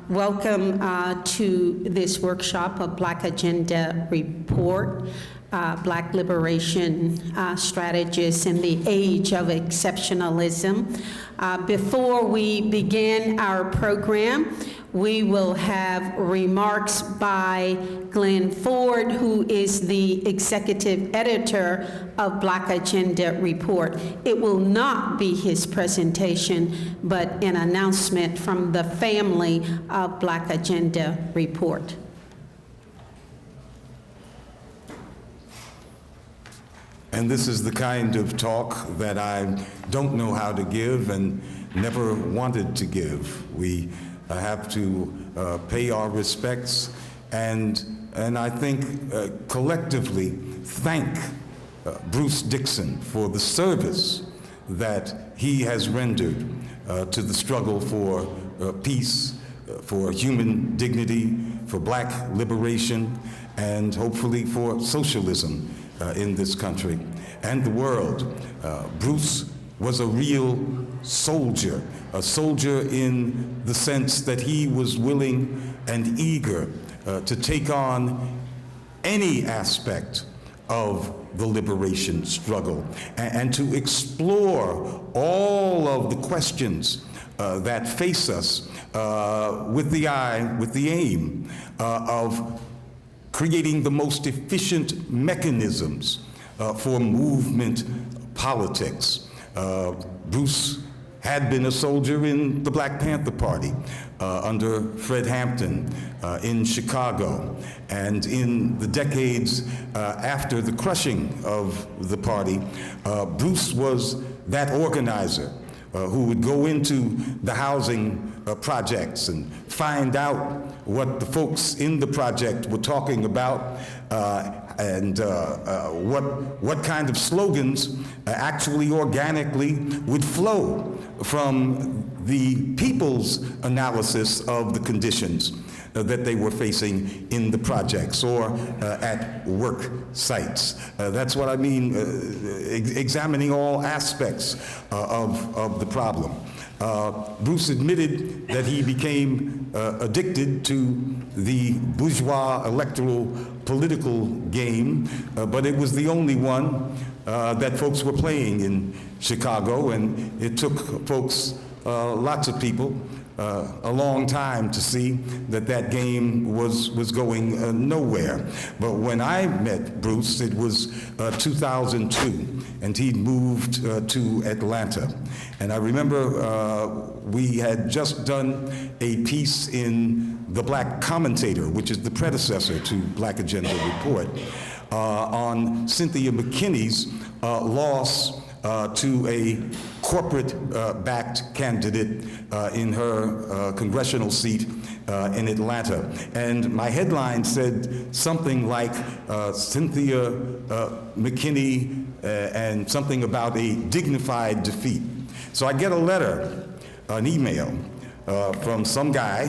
Welcome to this workshop of Black Agenda Report, Black Liberation Strategists in the Age of Exceptionalism. Before we begin our program, we will have remarks by Glen Ford, who is the executive editor of Black Agenda Report. It will not be his presentation, but an announcement from the family of Black Agenda Report. And this is the kind of talk that I don't know how to give and never wanted to give. We have to pay our respects and I think collectively thank Bruce Dixon for the service that he has rendered to the struggle for peace, for human dignity, for Black liberation, and hopefully for socialism in this country and the world. Bruce was a real soldier in the sense that he was willing and eager to take on any aspect of the liberation struggle and to explore all of the questions that face us with the aim of creating the most efficient mechanisms for movement politics. Bruce had been a soldier in the Black Panther Party under Fred Hampton in Chicago. And in the decades after the crushing of the party, Bruce was that organizer who would go into the housing projects and find out what the folks in the project were talking about and what kind of slogans actually organically would flow from the people's analysis of the conditions that they were facing in the projects or at work sites. That's what I mean, examining all aspects of the problem. Bruce admitted that he became addicted to the bourgeois electoral political game, but it was the only one that folks were playing in Chicago, and it took folks, lots of people, a long time to see that game was going nowhere. But when I met Bruce, it was 2002, and he'd moved to Atlanta. And I remember we had just done a piece in the Black Commentator, which is the predecessor to Black Agenda Report, on Cynthia Mckinney's loss to a corporate-backed candidate in her congressional seat in Atlanta. And my headline said something like Cynthia McKinney and something about a dignified defeat. So I get a letter, an email from some guy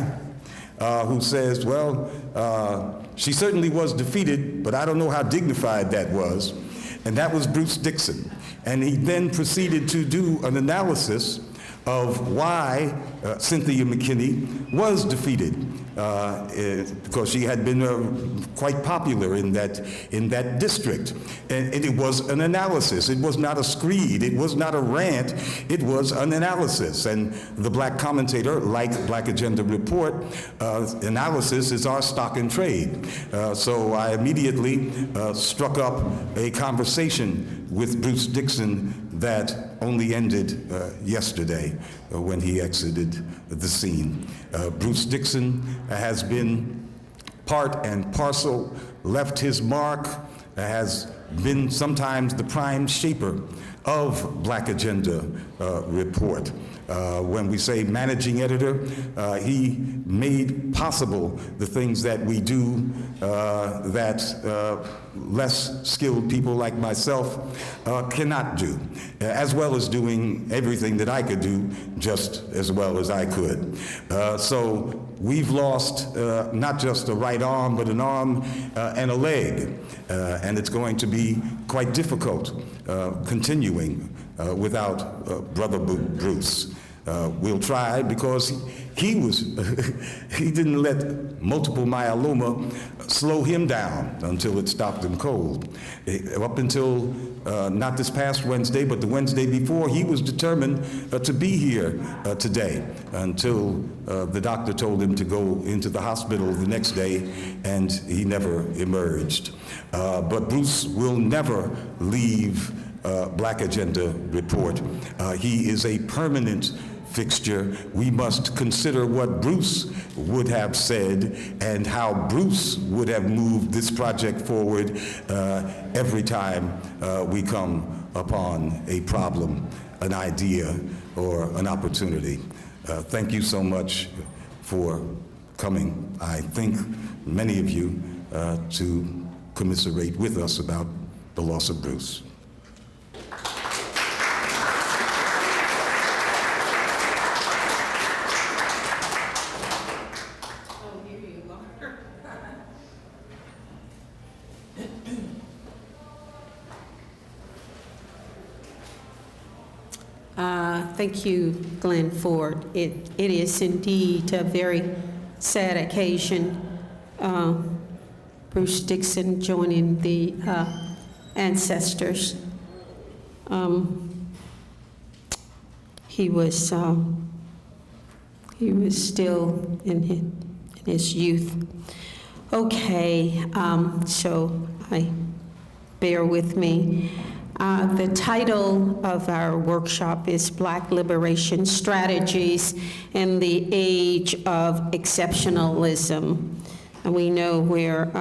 who says, well, she certainly was defeated, but I don't know how dignified that was. And that was Bruce Dixon. And he then proceeded to do an analysis of why Cynthia McKinney was defeated, because she had been quite popular in that district. And it was an analysis. It was not a screed. It was not a rant. It was an analysis. And the Black Commentator, like Black Agenda Report, analysis is our stock in trade. So I immediately struck up a conversation with Bruce Dixon that only ended yesterday when he exited the scene. Bruce Dixon has been part and parcel, left his mark, has been sometimes the prime shaper of Black Agenda Report. When we say managing editor, he made possible the things that we do that less skilled people like myself cannot do, as well as doing everything that I could do just as well as I could. So we've lost not just a right arm, but an arm and a leg, and it's going to be quite difficult continuing without Brother Bruce. We'll try because he didn't let multiple myeloma slow him down until it stopped him cold. Up until not this past Wednesday, but the Wednesday before, he was determined to be here today until the doctor told him to go into the hospital the next day, and he never emerged. But Bruce will never leave Black Agenda Report. He is a permanent fixture. We must consider what Bruce would have said and how Bruce would have moved this project forward every time we come upon a problem, an idea, or an opportunity. Thank you so much for coming. I think many of you to commiserate with us about the loss of Bruce. Thank you, Glen Ford. It is indeed a very sad occasion. Bruce Dixon joining the ancestors. He was still in his youth. Okay, so bear with me. The title of our workshop is Black Liberation Strategies in the Age of Exceptionalism. And we know where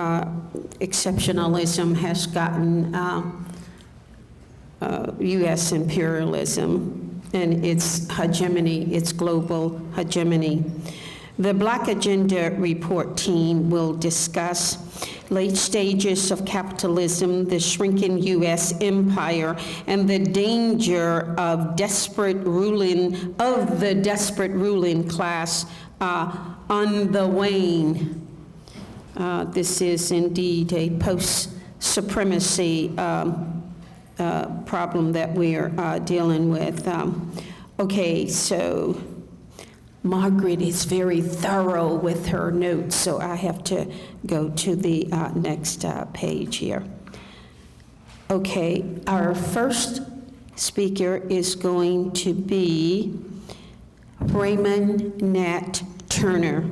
exceptionalism has gotten U.S. imperialism and its hegemony, its global hegemony. The Black Agenda Report team will discuss late stages of capitalism, the shrinking U.S. empire, and the danger of the desperate ruling class on the wane. This is indeed a post-supremacy problem that we are dealing with. Okay, so Margaret is very thorough with her notes, so I have to go to the next page here. Okay, our first speaker is going to be Raymond Nat Turner,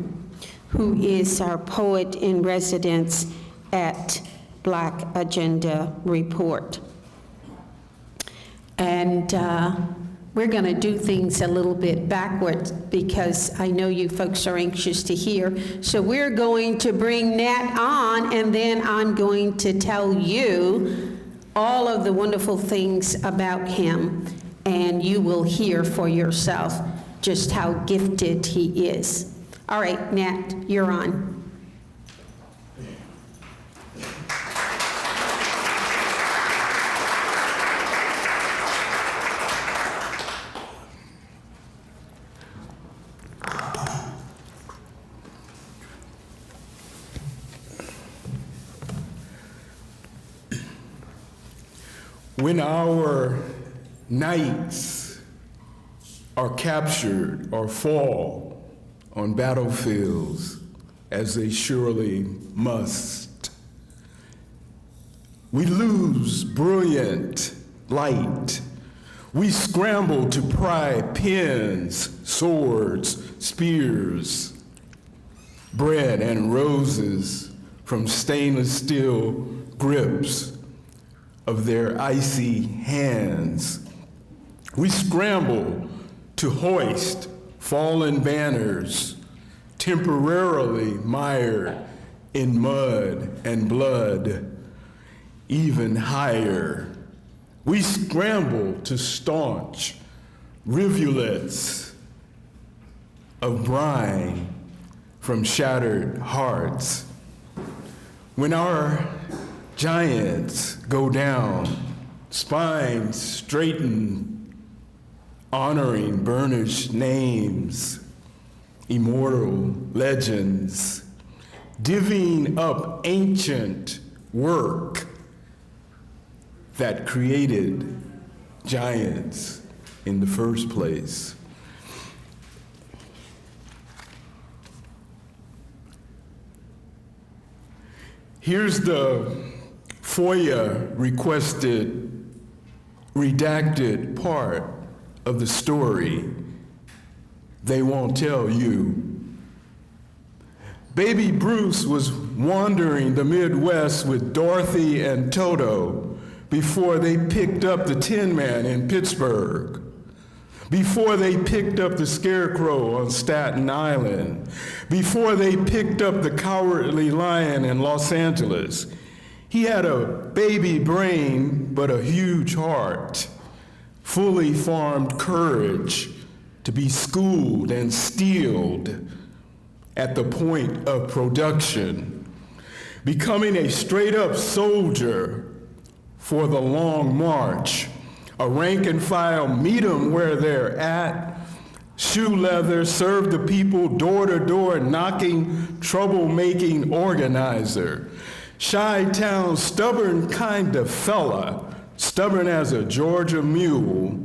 who is our poet in residence at Black Agenda Report. And we're going to do things a little bit backwards because I know you folks are anxious to hear. So we're going to bring Nat on, and then I'm going to tell you all of the wonderful things about him, and you will hear for yourself just how gifted he is. All right, Nat, you're on. When our knights are captured or fall on battlefields, as they surely must, we lose brilliant light. We scramble to pry pins, swords, spears, bread and roses from stainless steel grips of their icy hands. We scramble to hoist fallen banners, temporarily mired in mud and blood, even higher. We scramble to staunch rivulets of brine from shattered hearts. When our giants go down, spines straighten, honoring burnished names, immortal legends, divvying up ancient work that created giants in the first place. Here's the FOIA requested redacted part of the story they won't tell you. Baby Bruce was wandering the Midwest with Dorothy and Toto before they picked up the Tin Man in Pittsburgh, before they picked up the Scarecrow on Staten Island, before they picked up the Cowardly Lion in Los Angeles. He had a baby brain, but a huge heart, fully formed courage to be schooled and steeled at the point of production, becoming a straight-up soldier for the long march, a rank and file, meet 'em where they're at, shoe leather, serve the people, door to door, knocking, troublemaking organizer, Chi-town, stubborn kind of fella, stubborn as a Georgia mule,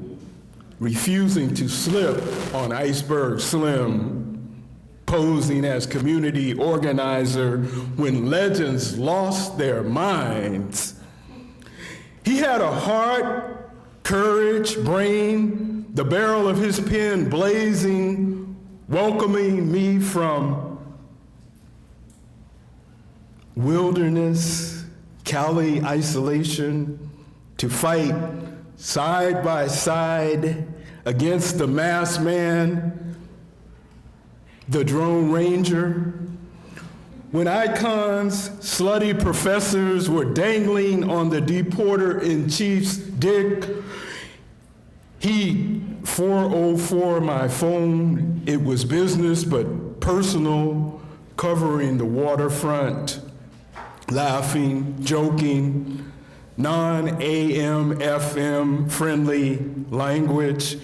refusing to slip on Iceberg Slim, posing as community organizer when legends lost their minds. He had a heart, courage, brain, the barrel of his pen blazing, welcoming me from wilderness, Cali isolation, to fight side by side against the masked man, the Drone Ranger. When icons, slutty professors were dangling on the deporter-in-chief's dick, he 404 my phone. It was business but personal, covering the waterfront, laughing, joking, non-AM, FM friendly language.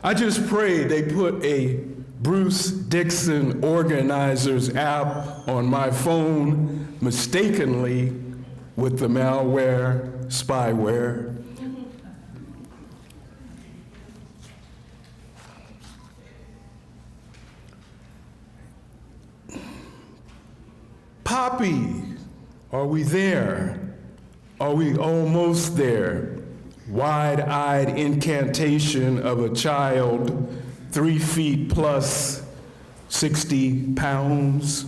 I just pray they put a Bruce Dixon Organizers app on my phone mistakenly with the malware, spyware. Poppy, are we there? Are we almost there? Wide-eyed incantation of a child, 3 feet plus, 60 pounds.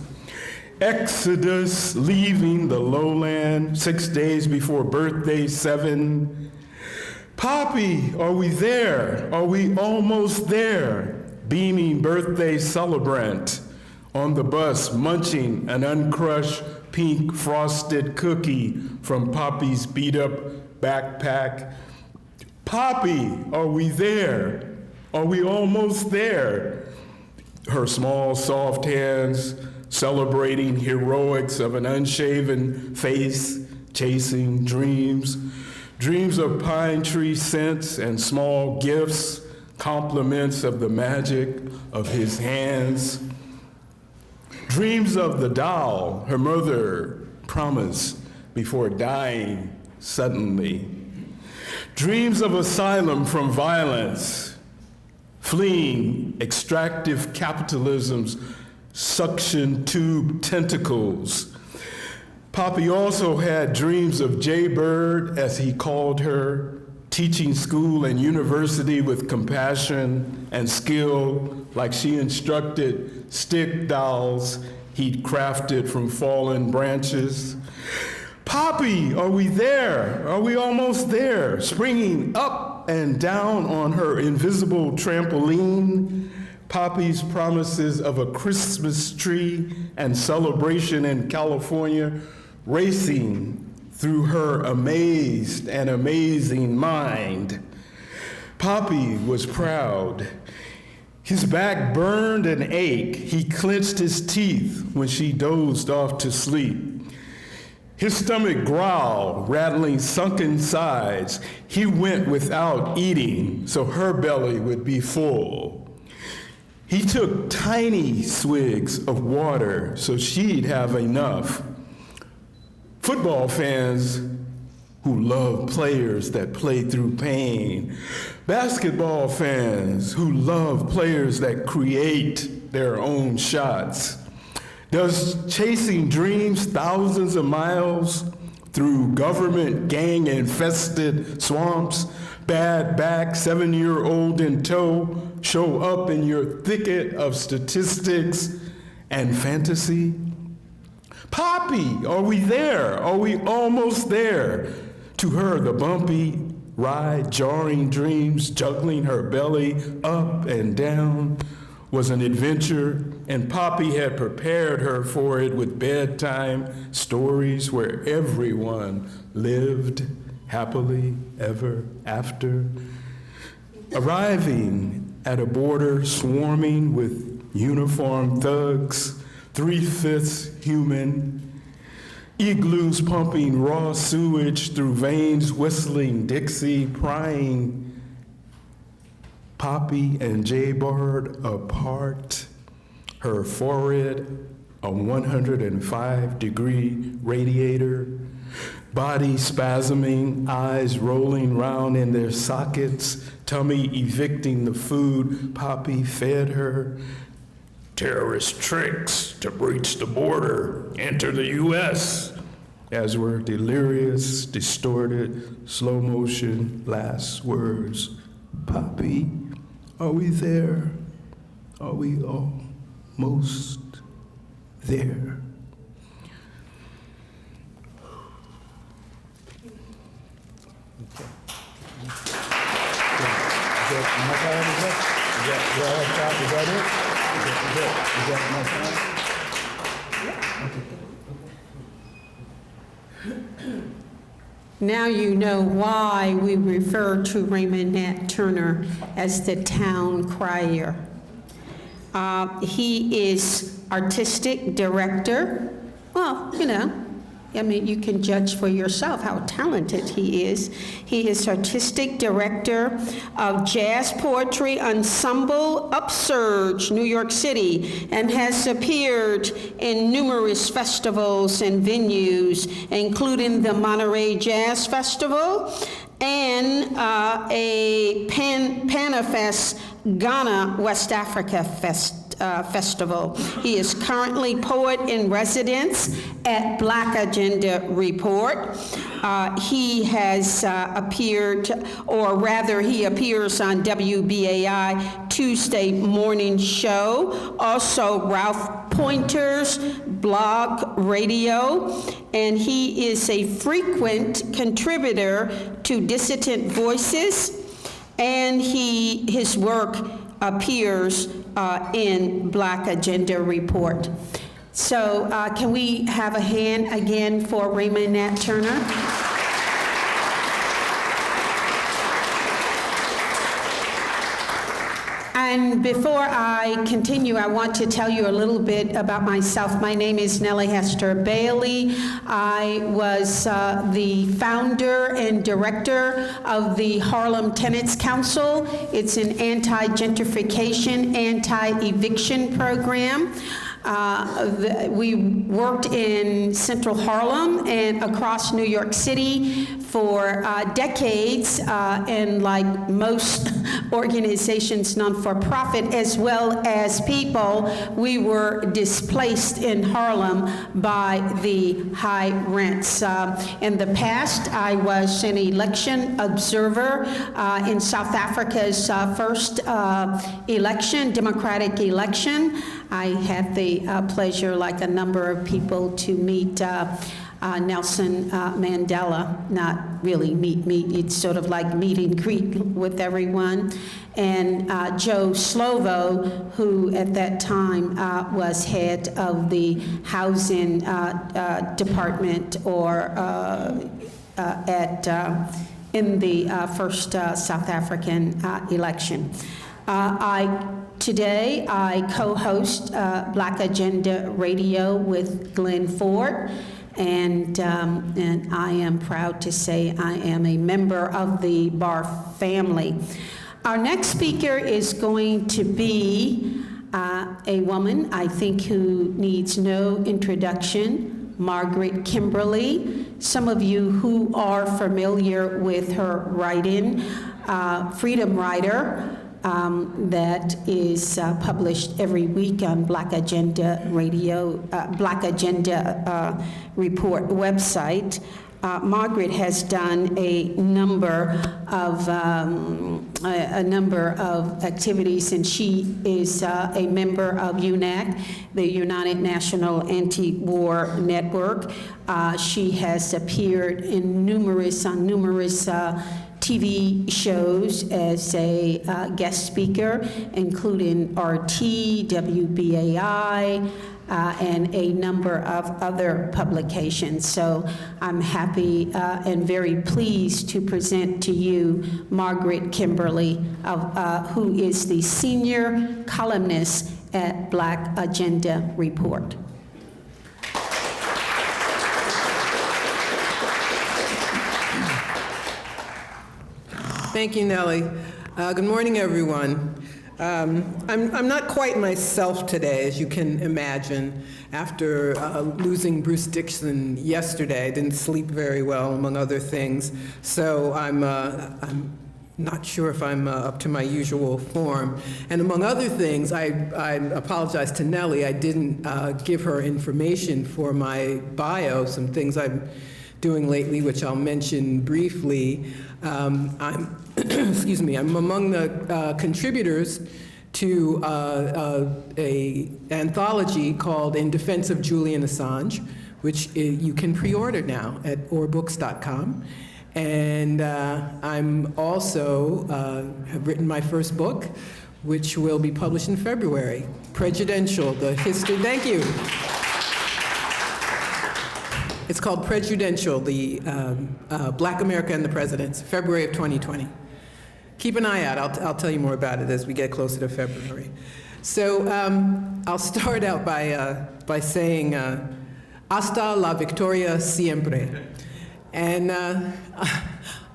Exodus, leaving the lowland 6 days before birthday 7. Poppy, are we there? Are we almost there? Beaming birthday celebrant on the bus, munching an uncrushed pink frosted cookie from Poppy's beat-up backpack. Poppy, are we there? Are we almost there? Her small, soft hands celebrating heroics of an unshaven face, chasing dreams, dreams of pine tree scents and small gifts, compliments of the magic of his hands. Dreams of the doll her mother promised before dying suddenly. Dreams of asylum from violence, fleeing extractive capitalism's suction tube tentacles. Poppy also had dreams of Jaybird, as he called her, teaching school and university with compassion and skill, like she instructed stick dolls he'd crafted from fallen branches. Poppy, are we there? Are we almost there? Springing up and down on her invisible trampoline, Poppy's promises of a Christmas tree and celebration in California racing through her amazed and amazing mind. Poppy was proud. His back burned and ached. He clenched his teeth when she dozed off to sleep. His stomach growled, rattling sunken sides. He went without eating so her belly would be full. He took tiny swigs of water so she'd have enough. Football fans who love players that play through pain. Basketball fans who love players that create their own shots. Does chasing dreams thousands of miles through government gang-infested swamps, bad back, 7-year-old in tow, show up in your thicket of statistics and fantasy? Poppy, are we there? Are we almost there? To her, the bumpy ride, jarring dreams, juggling her belly up and down was an adventure, and Poppy had prepared her for it with bedtime stories where everyone lived happily ever after. Arriving at a border swarming with uniformed thugs, 3/5 human, igloos pumping raw sewage through veins, whistling Dixie, prying Poppy and J-Bard apart, her forehead a 105-degree radiator, body spasming, eyes rolling round in their sockets, tummy evicting the food Poppy fed her. Terrorist tricks to breach the border, enter the U.S., as were delirious, distorted, slow motion last words. Poppy, are we there? Are we almost there? Now you know why we refer to Raymond Nat Turner as the town crier. He is artistic director. Well, you know, I mean, you can judge for yourself how talented he is. He is artistic director of Jazz Poetry Ensemble Upsurge, New York City, and has appeared in numerous festivals and venues, including the Monterey Jazz Festival and a Panafest Ghana, West Africa Festival. He is currently poet in residence at Black Agenda Report. He has appeared, or rather he appears on WBAI Tuesday morning show, also Ralph Pointer's blog radio, and he is a frequent contributor to Dissident Voices, and his work appears in Black Agenda Report. So can we have a hand again for Raymond Nat Turner? And before I continue, I want to tell you a little bit about myself. My name is Nellie Hester Bailey. I was the founder and director of the Harlem Tenants Council. It's an anti-gentrification, anti-eviction program. We worked in Central Harlem and across New York City for decades, and like most organizations, non-for-profit, as well as people, we were displaced in Harlem by the high rents. In the past, I was an election observer in South Africa's first election, democratic election. I had the pleasure, like a number of people, to meet Nelson Mandela, not really meet, it's sort of like meet and greet with everyone, and Joe Slovo, who at that time was head of the housing department, or in the first South African election. Today, I co-host Black Agenda Radio with Glen Ford, and I am proud to say I am a member of the Bar family. Our next speaker is going to be a woman, I think, who needs no introduction, Margaret Kimberly. Some of you who are familiar with her writing, freedom writer, that is published every week on Black Agenda Radio, Black Agenda Report website. Margaret has done a number of activities, and she is a member of UNAC, the United National Anti-War Network. She has appeared in numerous TV shows as a guest speaker, including RT, WBAI, and a number of other publications. So I'm happy and very pleased to present to you Margaret Kimberly, who is the senior columnist at Black Agenda Report. Thank you, Nellie. Good morning, everyone. I'm not quite myself today, as you can imagine. After losing Bruce Dixon yesterday, I didn't sleep very well, among other things. So I'm not sure if I'm up to my usual form. And among other things, I apologize to Nellie. I didn't give her information for my bio, some things I'm doing lately, which I'll mention briefly. I'm excuse me, I'm among the contributors to a anthology called In Defense of Julian Assange, which you can pre-order now at orbooks.com. And I'm also have written my first book, which will be published in February, Prejudential, the history, thank you. It's called Prejudential, the Black America and the Presidents, February of 2020. Keep an eye out. I'll tell you more about it as we get closer to February. So I'll start out by saying, hasta la victoria siempre. And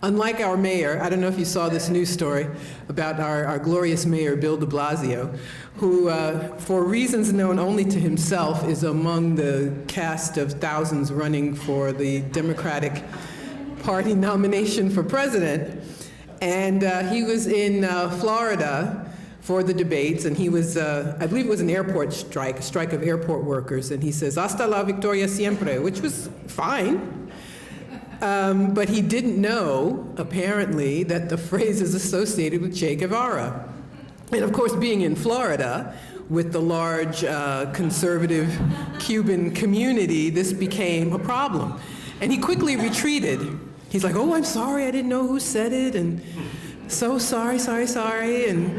unlike our mayor, I don't know if you saw this news story about our glorious mayor, Bill Deblasio, who, for reasons known only to himself, is among the cast of thousands running for the Democratic Party nomination for president. And he was in Florida for the debates, and he was, I believe it was an airport strike, a strike of airport workers, and he says, hasta la victoria siempre, which was fine. But he didn't know, apparently, that the phrase is associated with Che Guevara. And of course, being in Florida, with the large conservative Cuban community, this became a problem. And he quickly retreated. He's like, oh, I'm sorry, I didn't know who said it, and so sorry, and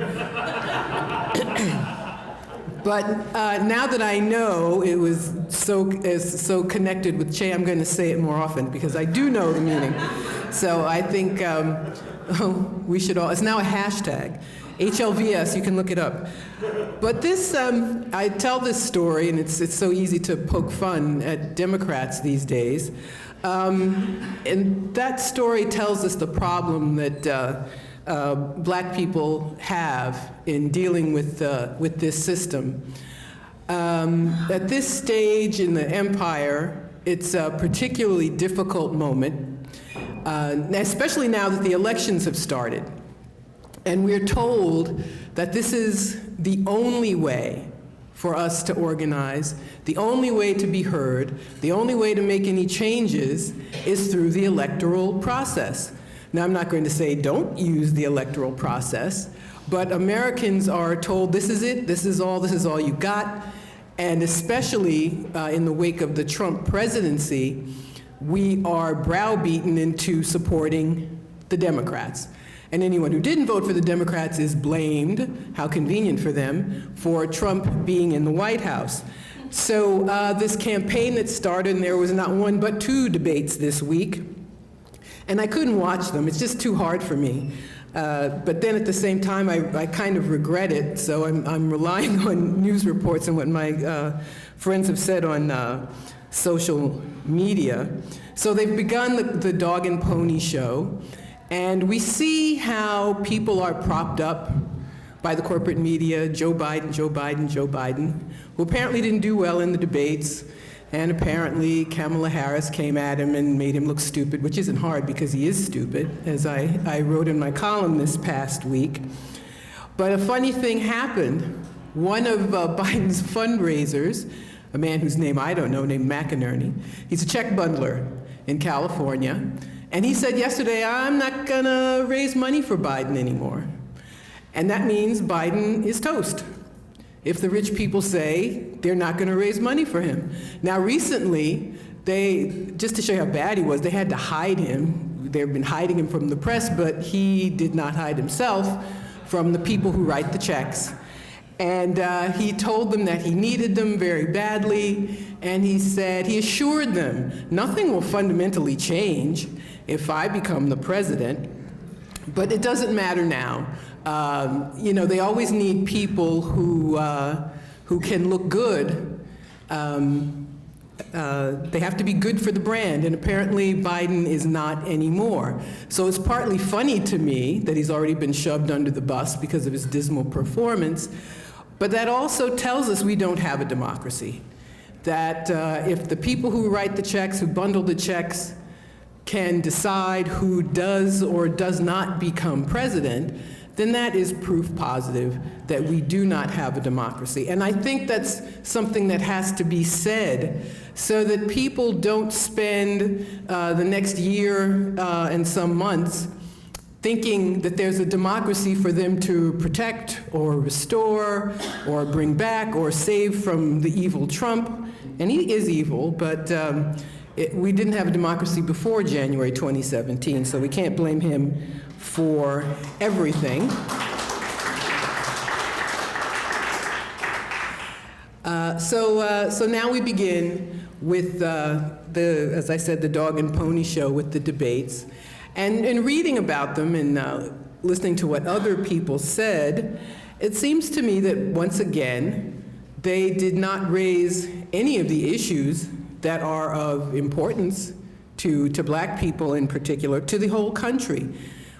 but now that I know it was so connected with Che, I'm going to say it more often because I do know the meaning. So I think we should all, it's now a hashtag, HLVS, you can look it up. But this, I tell this story, and it's so easy to poke fun at Democrats these days. And that story tells us the problem that Black people have in dealing with this system. At this stage in the empire, it's a particularly difficult moment, especially now that the elections have started. And we're told that this is the only way for us to organize, the only way to be heard, the only way to make any changes is through the electoral process. Now, I'm not going to say don't use the electoral process, but Americans are told this is it, this is all you got, and especially in the wake of the Trump presidency, we are browbeaten into supporting the Democrats. And anyone who didn't vote for the Democrats is blamed, how convenient for them, for Trump being in the White House. So this campaign that started, and there was not one but two debates this week, and I couldn't watch them, it's just too hard for me. But then at the same time, I kind of regret it, so I'm relying on news reports and what my friends have said on social media. So they've begun the dog and pony show, and we see how people are propped up by the corporate media, Joe Biden, who apparently didn't do well in the debates, and apparently Kamala Harris came at him and made him look stupid, which isn't hard because he is stupid, as I wrote in my column this past week. But a funny thing happened. One of Biden's fundraisers, a man whose name I don't know, named McInerney, he's a check bundler in California, and he said yesterday, I'm not gonna raise money for Biden anymore. And that means Biden is toast. If the rich people say they're not gonna raise money for him. Now recently, just to show you how bad he was, they had to hide him. They've been hiding him from the press, but he did not hide himself from the people who write the checks. And he told them that he needed them very badly, and he assured them, nothing will fundamentally change if I become the president, but it doesn't matter now. You know, they always need people who can look good. They have to be good for the brand, and apparently Biden is not anymore. So it's partly funny to me that he's already been shoved under the bus because of his dismal performance, but that also tells us we don't have a democracy. That if the people who write the checks, who bundle the checks, can decide who does or does not become president, then that is proof positive that we do not have a democracy. And I think that's something that has to be said so that people don't spend the next year and some months thinking that there's a democracy for them to protect or restore or bring back or save from the evil Trump. And he is evil, but we didn't have a democracy before January 2017, so we can't blame him for everything. So now we begin with as I said, the dog and pony show with the debates. And in reading about them and listening to what other people said, it seems to me that once again, they did not raise any of the issues that are of importance to black people in particular, to the whole country.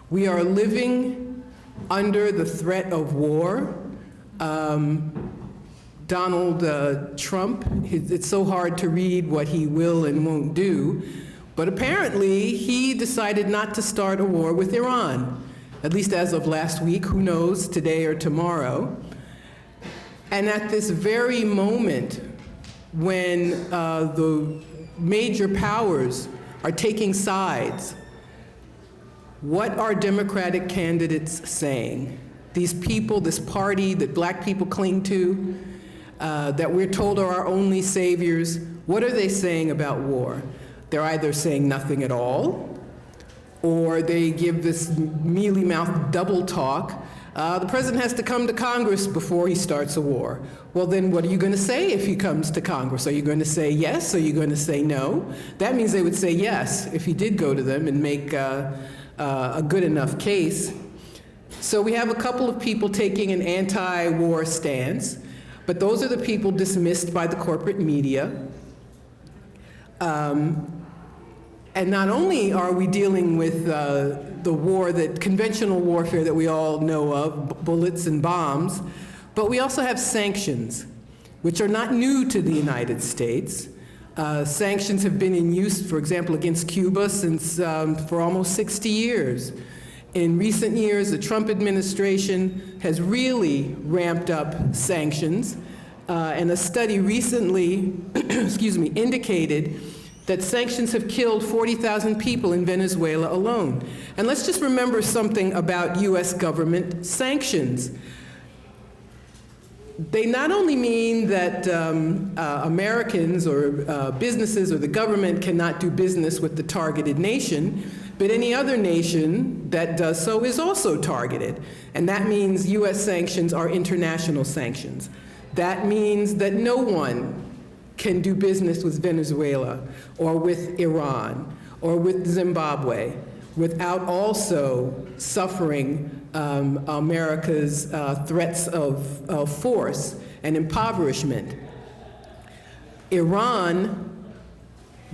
We are living under the threat of war. Donald Trump, it's so hard to read what he will and won't do, but apparently he decided not to start a war with Iran, at least as of last week, who knows, today or tomorrow. And at this very moment when the major powers are taking sides, what are Democratic candidates saying? These people, this party that black people cling to, that we're told are our only saviors, what are they saying about war? They're either saying nothing at all, or they give this mealy-mouthed double talk. The president has to come to Congress before he starts a war. Well, then what are you going to say if he comes to Congress? Are you going to say yes? Are you going to say no? That means they would say yes if he did go to them and make a good enough case. So we have a couple of people taking an anti-war stance, but those are the people dismissed by the corporate media. And not only are we dealing with the war, that conventional warfare that we all know of, bullets and bombs, but we also have sanctions, which are not new to the United States. Sanctions have been in use, for example, against Cuba since for almost 60 years. In recent years, the Trump administration has really ramped up sanctions, and a study recently, indicated that sanctions have killed 40,000 people in Venezuela alone. And let's just remember something about US government sanctions. They not only mean that Americans or businesses or the government cannot do business with the targeted nation, but any other nation that does so is also targeted. And that means US sanctions are international sanctions. That means that no one can do business with Venezuela or with Iran or with Zimbabwe without also suffering America's threats of force and impoverishment. Iran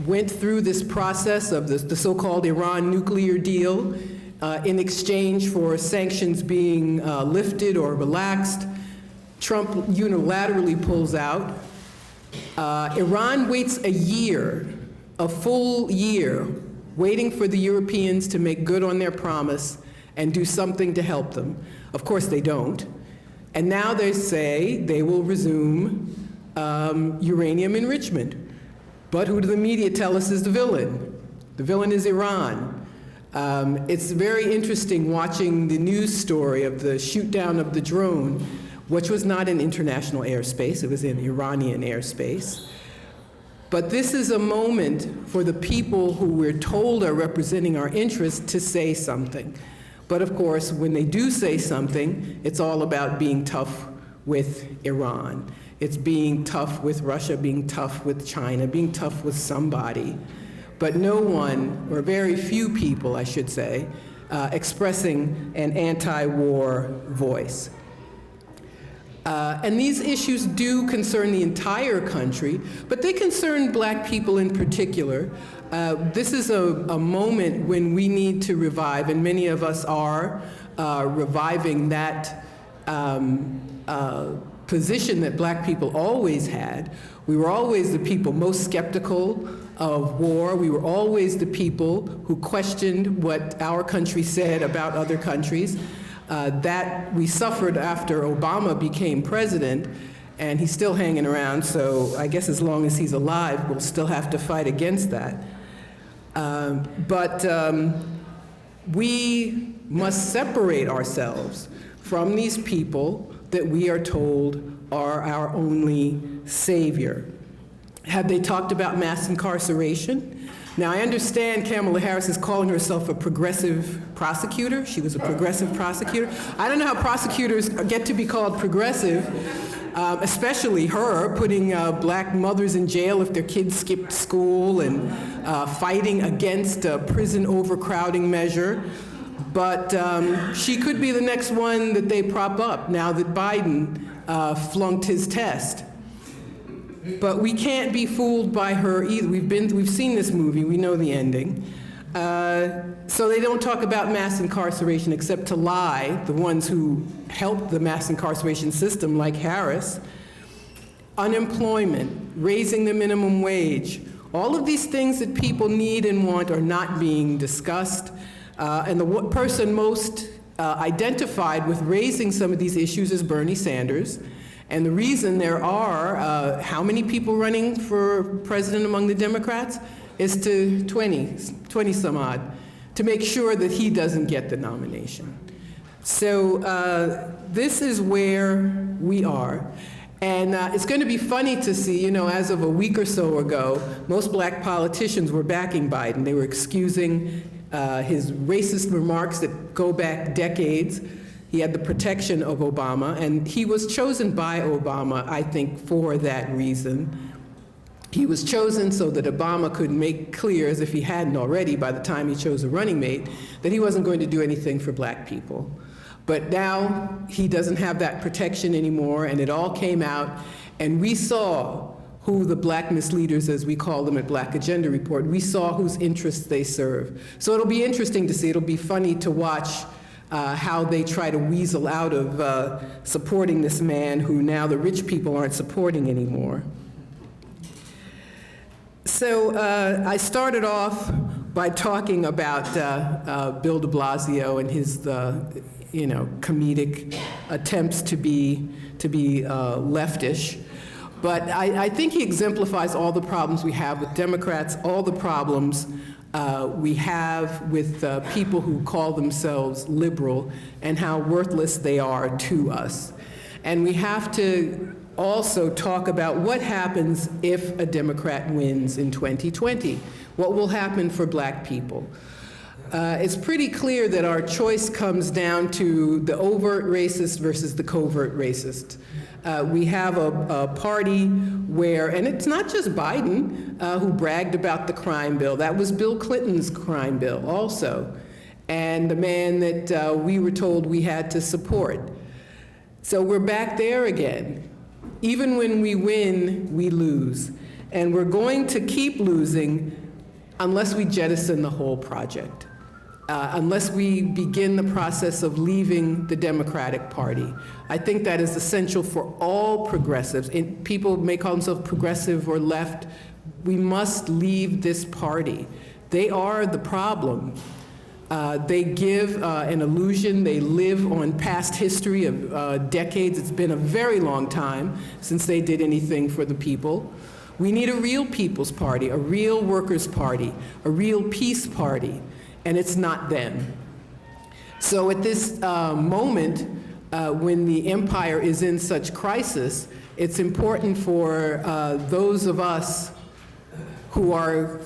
went through this process of the so-called Iran nuclear deal in exchange for sanctions being lifted or relaxed. Trump unilaterally pulls out. Iran waits a full year, waiting for the Europeans to make good on their promise, and do something to help them. Of course, they don't. And now they say they will resume uranium enrichment. But who do the media tell us is the villain? The villain is Iran. It's very interesting watching the news story of the shoot down of the drone, which was not in international airspace, it was in Iranian airspace. But this is a moment for the people who we're told are representing our interests to say something. But of course, when they do say something, it's all about being tough with Iran. It's being tough with Russia, being tough with China, being tough with somebody. But no one, or very few people, I should say, expressing an anti-war voice. And these issues do concern the entire country, but they concern Black people in particular. This is a moment when we need to revive, and many of us are reviving that position that Black people always had. We were always the people most skeptical of war. We were always the people who questioned what our country said about other countries. That we suffered after Obama became president, and he's still hanging around, so I guess as long as he's alive, we'll still have to fight against that. But we must separate ourselves from these people that we are told are our only savior. Have they talked about mass incarceration? Now, I understand Kamala Harris is calling herself a progressive prosecutor. She was a progressive prosecutor. I don't know how prosecutors get to be called progressive, especially her, putting Black mothers in jail if their kids skipped school and fighting against a prison overcrowding measure. But she could be the next one that they prop up now that Biden flunked his test. But we can't be fooled by her either. We've seen this movie, we know the ending. So they don't talk about mass incarceration except to lie, the ones who helped the mass incarceration system, like Harris. Unemployment, raising the minimum wage, all of these things that people need and want are not being discussed. And the person most identified with raising some of these issues is Bernie Sanders. And the reason there are how many people running for president among the Democrats is to 20 some odd, to make sure that he doesn't get the nomination. So this is where we are. And it's going to be funny to see, as of a week or so ago, most Black politicians were backing Biden. They were excusing his racist remarks that go back decades. He had the protection of Obama, and he was chosen by Obama, I think, for that reason. He was chosen so that Obama could make clear, as if he hadn't already by the time he chose a running mate, that he wasn't going to do anything for Black people. But now he doesn't have that protection anymore, and it all came out, and we saw who the Black misleaders, as we call them at Black Agenda Report, we saw whose interests they serve. So it'll be interesting to see. It'll be funny to watch how they try to weasel out of supporting this man who now the rich people aren't supporting anymore. So I started off by talking about Bill Deblasio and his comedic attempts to be leftish. But I think he exemplifies all the problems we have with Democrats, all the problems we have with people who call themselves liberal, and how worthless they are to us. And we have to also talk about what happens if a Democrat wins in 2020. What will happen for Black people? It's pretty clear that our choice comes down to the overt racist versus the covert racist. We have a party where, and it's not just Biden who bragged about the crime bill. That was Bill Clinton's crime bill also, and the man that we were told we had to support. So we're back there again. Even when we win, we lose. And we're going to keep losing unless we jettison the whole project. Unless we begin the process of leaving the Democratic Party. I think that is essential for all progressives. People may call themselves progressive or left. We must leave this party. They are the problem. They give an illusion. They live on past history of decades. It's been a very long time since they did anything for the people. We need a real People's Party, a real Workers' Party, a real peace party, and it's not them. So at this moment, when the empire is in such crisis, it's important for those of us who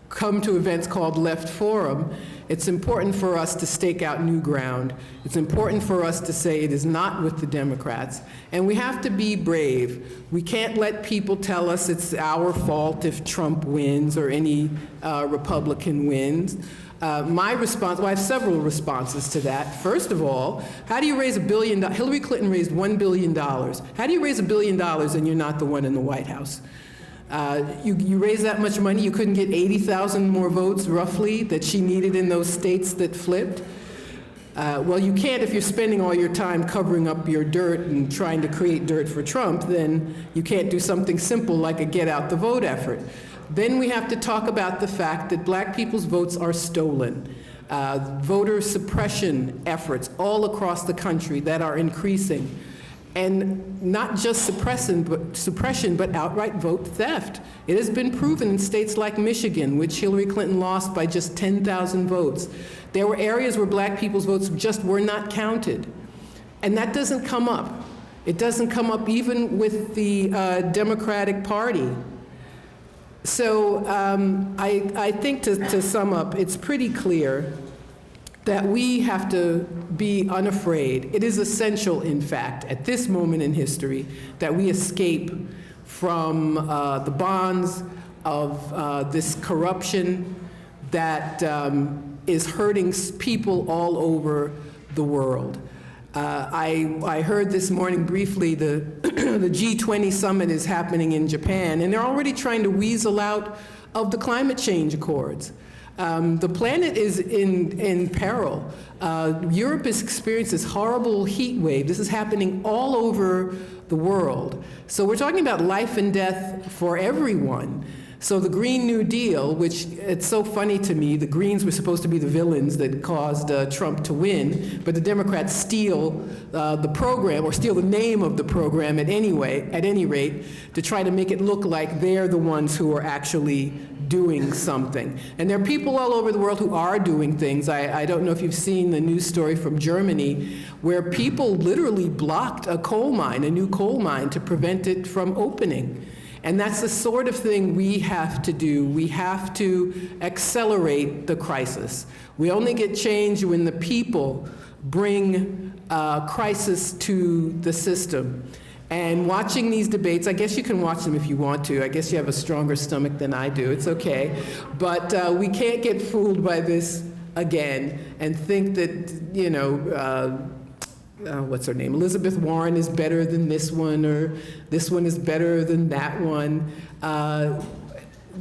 come to events called Left Forum, it's important for us to stake out new ground. It's important for us to say it is not with the Democrats. And we have to be brave. We can't let people tell us it's our fault if Trump wins or any Republican wins. My response, well, I have several responses to that. First of all, how do you raise $1 billion? Hillary Clinton raised $1 billion. How do you raise $1 billion and you're not the one in the White House? You raise that much money, you couldn't get 80,000 more votes, roughly, that she needed in those states that flipped. Well, you can't if you're spending all your time covering up your dirt and trying to create dirt for Trump, then you can't do something simple like a get out the vote effort. Then we have to talk about the fact that black people's votes are stolen. Voter suppression efforts all across the country that are increasing. And not just suppression, but outright vote theft. It has been proven in states like Michigan, which Hillary Clinton lost by just 10,000 votes. There were areas where black people's votes just were not counted. And that doesn't come up. It doesn't come up even with the Democratic Party. So I think to sum up, it's pretty clear that we have to be unafraid. It is essential, in fact, at this moment in history, that we escape from the bonds of this corruption that is hurting people all over the world. I heard this morning briefly the G20 summit is happening in Japan, and they're already trying to weasel out of the climate change accords. The planet is in peril. Europe has experienced this horrible heat wave. This is happening all over the world. So we're talking about life and death for everyone. So the Green New Deal, which it's so funny to me, the Greens were supposed to be the villains that caused Trump to win, but the Democrats steal the program, or steal the name of the program at any rate, to try to make it look like they're the ones who are actually doing something. And there are people all over the world who are doing things. I don't know if you've seen the news story from Germany, where people literally blocked a coal mine, a new coal mine, to prevent it from opening. And that's the sort of thing we have to do. We have to accelerate the crisis. We only get change when the people bring crisis to the system. And watching these debates, I guess you can watch them if you want to. I guess you have a stronger stomach than I do. It's okay. But we can't get fooled by this again and think that, you know, what's her name? Elizabeth Warren is better than this one, or this one is better than that one.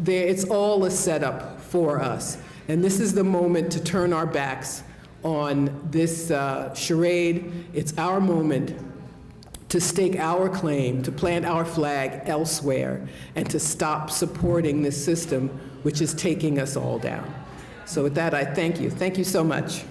It's all a setup for us. And this is the moment to turn our backs on this charade. It's our moment to stake our claim, to plant our flag elsewhere, and to stop supporting this system which is taking us all down. So with that, I thank you. Thank you so much.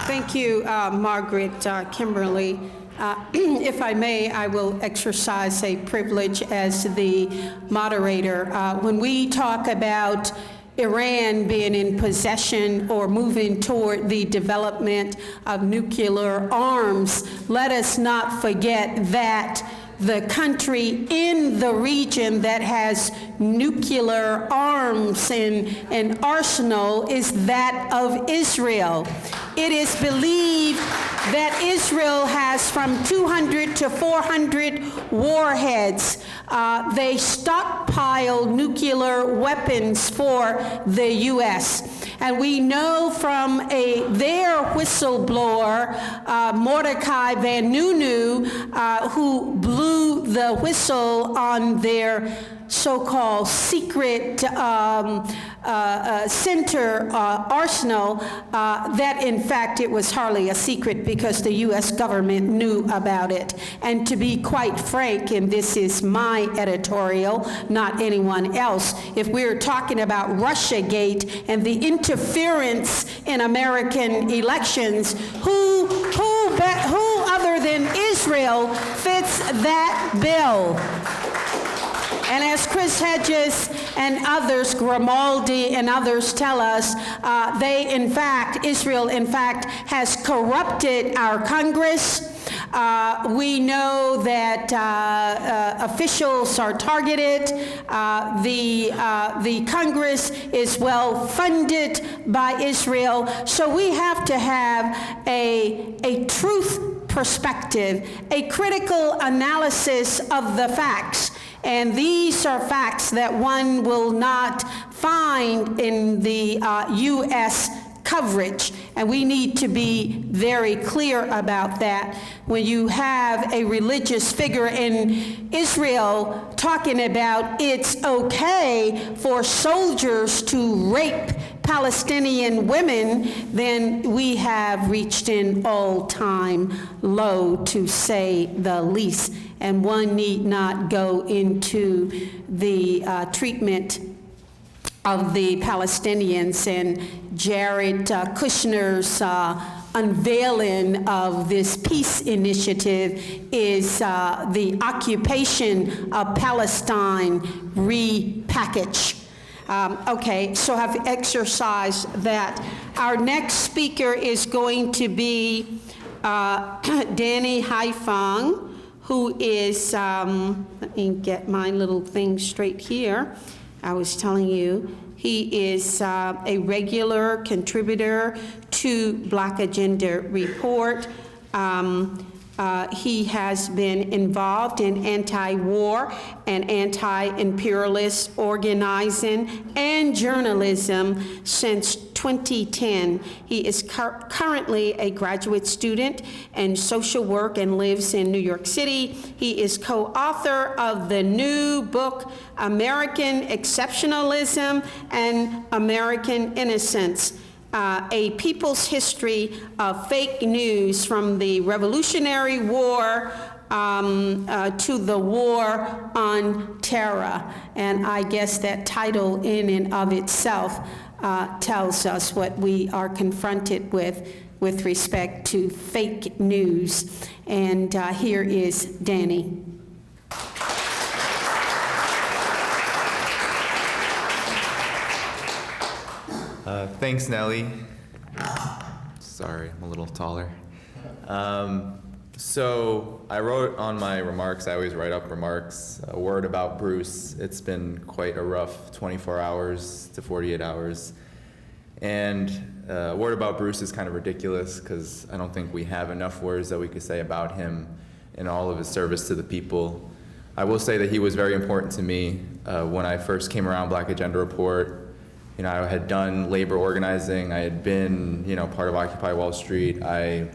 Thank you, Margaret Kimberly. If I may, I will exercise a privilege as the moderator. When we talk about Iran being in possession or moving toward the development of nuclear arms, let us not forget that the country in the region that has nuclear arms and arsenal is that of Israel. It is believed that Israel has from 200 to 400 warheads. They stockpile nuclear weapons for the U.S. And we know from their whistleblower, Mordecai Van Nunu, who blew the whistle on their so-called secret center arsenal, that in fact it was hardly a secret because the U.S. government knew about it. And to be quite frank, and this is my editorial, not anyone else, if we're talking about Russiagate and the interference in American elections, who other than Israel fits that bill? And as Chris Hedges and others, Grimaldi and others tell us, Israel in fact has corrupted our Congress. We know that officials are targeted. The Congress is well funded by Israel. So we have to have a truth perspective, a critical analysis of the facts. And these are facts that one will not find in the U.S. coverage. And we need to be very clear about that. When you have a religious figure in Israel talking about it's okay for soldiers to rape Palestinian women, then we have reached an all-time low, to say the least. And one need not go into the treatment of the Palestinians, and Jared Kushner's unveiling of this peace initiative is the occupation of Palestine repackaged. Okay, so I've exercised that. Our next speaker is going to be Danny Haiphong, who is, let me get my little thing straight here. I was telling you, he is a regular contributor to Black Agenda Report. He has been involved in anti-war and anti-imperialist organizing and journalism since 2010. He is currently a graduate student in social work and lives in New York City. He is co-author of the new book, American Exceptionalism and American Innocence. A people's history of fake news from the Revolutionary War to the War on Terror. And I guess that title in and of itself tells us what we are confronted with respect to fake news. And here is Danny. Thanks, Nellie. Sorry, I'm a little taller. So I wrote on my remarks, I always write up remarks, a word about Bruce. It's been quite a rough 24 hours to 48 hours. And a word about Bruce is kind of ridiculous because I don't think we have enough words that we could say about him and all of his service to the people. I will say that he was very important to me when I first came around Black Agenda Report. You know, I had done labor organizing. I had been, part of Occupy Wall Street. I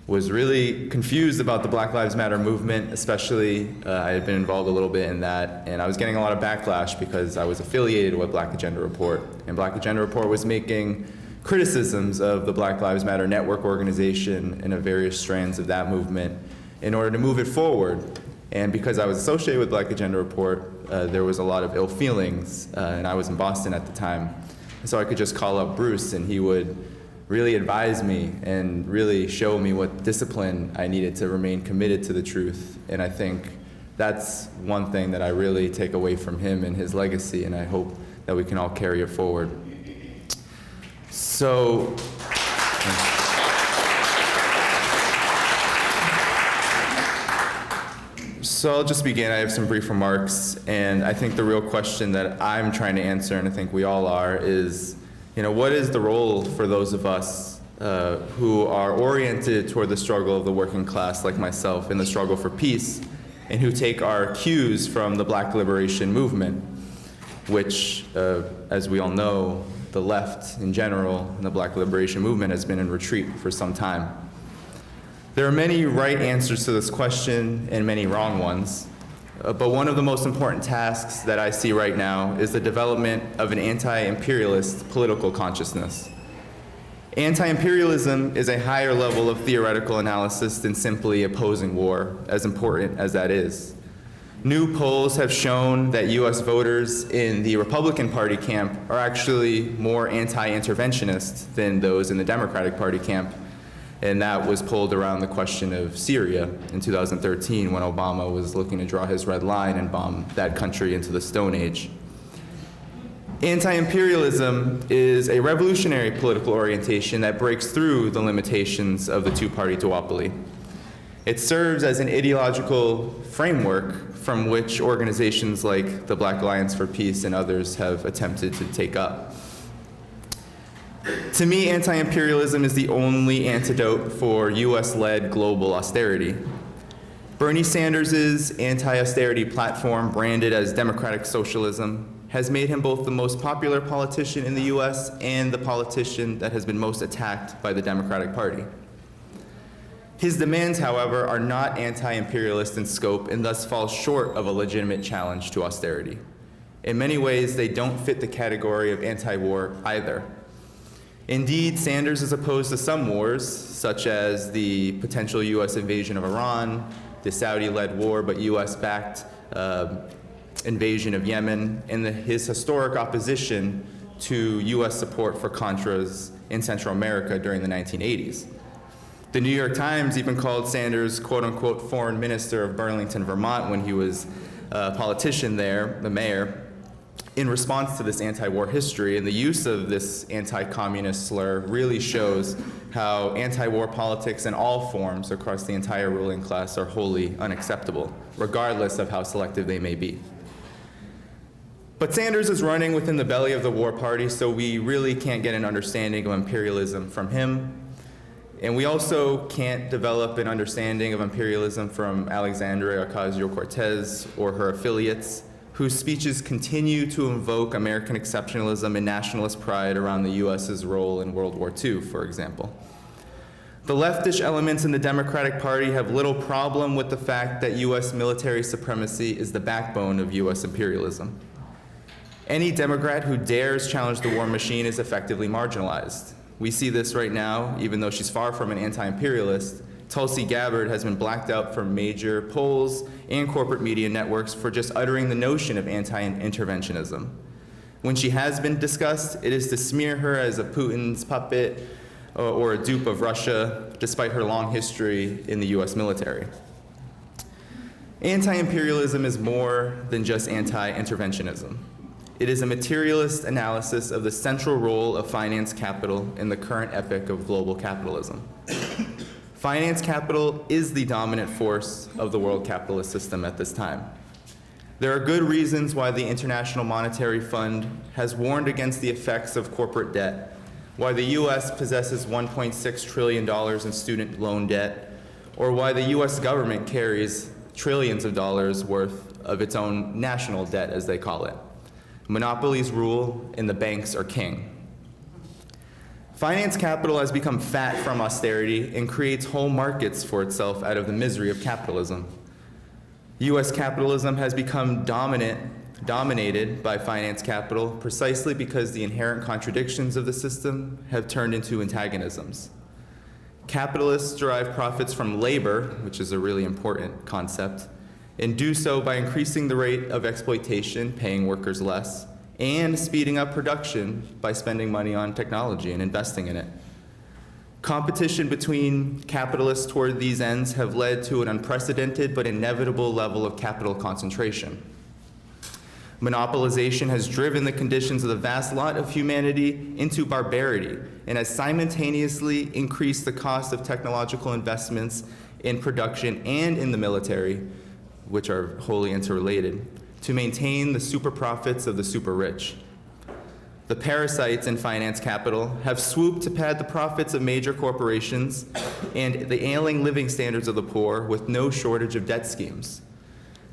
was really confused about the Black Lives Matter movement, especially. I had been involved a little bit in that, and I was getting a lot of backlash because I was affiliated with Black Agenda Report. And Black Agenda Report was making criticisms of the Black Lives Matter network organization and of various strands of that movement in order to move it forward. And because I was associated with Black Agenda Report, there was a lot of ill feelings, and I was in Boston at the time. And so I could just call up Bruce, and he would really advise me and really show me what discipline I needed to remain committed to the truth. And I think that's one thing that I really take away from him and his legacy, and I hope that we can all carry it forward. So, I'll just begin. I have some brief remarks, and I think the real question that I'm trying to answer, and I think we all are, is, what is the role for those of us who are oriented toward the struggle of the working class, like myself, in the struggle for peace, and who take our cues from the Black liberation movement, which, as we all know, the left in general and the Black liberation movement has been in retreat for some time. There are many right answers to this question and many wrong ones. but one of the most important tasks that I see right now is the development of an anti-imperialist political consciousness. Anti-imperialism is a higher level of theoretical analysis than simply opposing war, as important as that is. New polls have shown that US voters in the Republican Party camp are actually more anti-interventionist than those in the Democratic Party camp, and that was polled around the question of Syria in 2013 when Obama was looking to draw his red line and bomb that country into the Stone Age. Anti-imperialism is a revolutionary political orientation that breaks through the limitations of the two-party duopoly. It serves as an ideological framework from which organizations like the Black Alliance for Peace and others have attempted to take up. To me, anti-imperialism is the only antidote for US-led global austerity. Bernie Sanders' anti-austerity platform, branded as democratic socialism, has made him both the most popular politician in the US and the politician that has been most attacked by the Democratic Party. His demands, however, are not anti-imperialist in scope and thus fall short of a legitimate challenge to austerity. In many ways, they don't fit the category of anti-war either. Indeed, Sanders is opposed to some wars, such as the potential US invasion of Iran, the Saudi-led war but US-backed invasion of Yemen, and his historic opposition to US support for Contras in Central America during the 1980s. The New York Times even called Sanders, quote-unquote, foreign minister of Burlington, Vermont, when he was a politician there, the mayor, in response to this anti-war history. And the use of this anti-communist slur really shows how anti-war politics in all forms across the entire ruling class are wholly unacceptable, regardless of how selective they may be. But Sanders is running within the belly of the war party, so we really can't get an understanding of imperialism from him. And we also can't develop an understanding of imperialism from Alexandria Ocasio-Cortez or her affiliates, whose speeches continue to invoke American exceptionalism and nationalist pride around the US's role in World War II, for example. The leftish elements in the Democratic Party have little problem with the fact that US military supremacy is the backbone of US imperialism. Any Democrat who dares challenge the war machine is effectively marginalized. We see this right now, even though she's far from an anti-imperialist. Tulsi Gabbard has been blacked out from major polls and corporate media networks for just uttering the notion of anti-interventionism. When she has been discussed, it is to smear her as a Putin's puppet or a dupe of Russia, despite her long history in the US military. Anti-imperialism is more than just anti-interventionism. It is a materialist analysis of the central role of finance capital in the current epoch of global capitalism. Finance capital is the dominant force of the world capitalist system at this time. There are good reasons why the International Monetary Fund has warned against the effects of corporate debt, why the US possesses $1.6 trillion in student loan debt, or why the US government carries trillions of dollars worth of its own national debt, as they call it. Monopolies rule and the banks are king. Finance capital has become fat from austerity and creates whole markets for itself out of the misery of capitalism. US capitalism has become dominated by finance capital precisely because the inherent contradictions of the system have turned into antagonisms. Capitalists derive profits from labor, which is a really important concept, and do so by increasing the rate of exploitation, paying workers less, and speeding up production by spending money on technology and investing in it. Competition between capitalists toward these ends have led to an unprecedented but inevitable level of capital concentration. Monopolization has driven the conditions of the vast lot of humanity into barbarity and has simultaneously increased the cost of technological investments in production and in the military, which are wholly interrelated, to maintain the super profits of the super rich. The parasites in finance capital have swooped to pad the profits of major corporations and the ailing living standards of the poor with no shortage of debt schemes.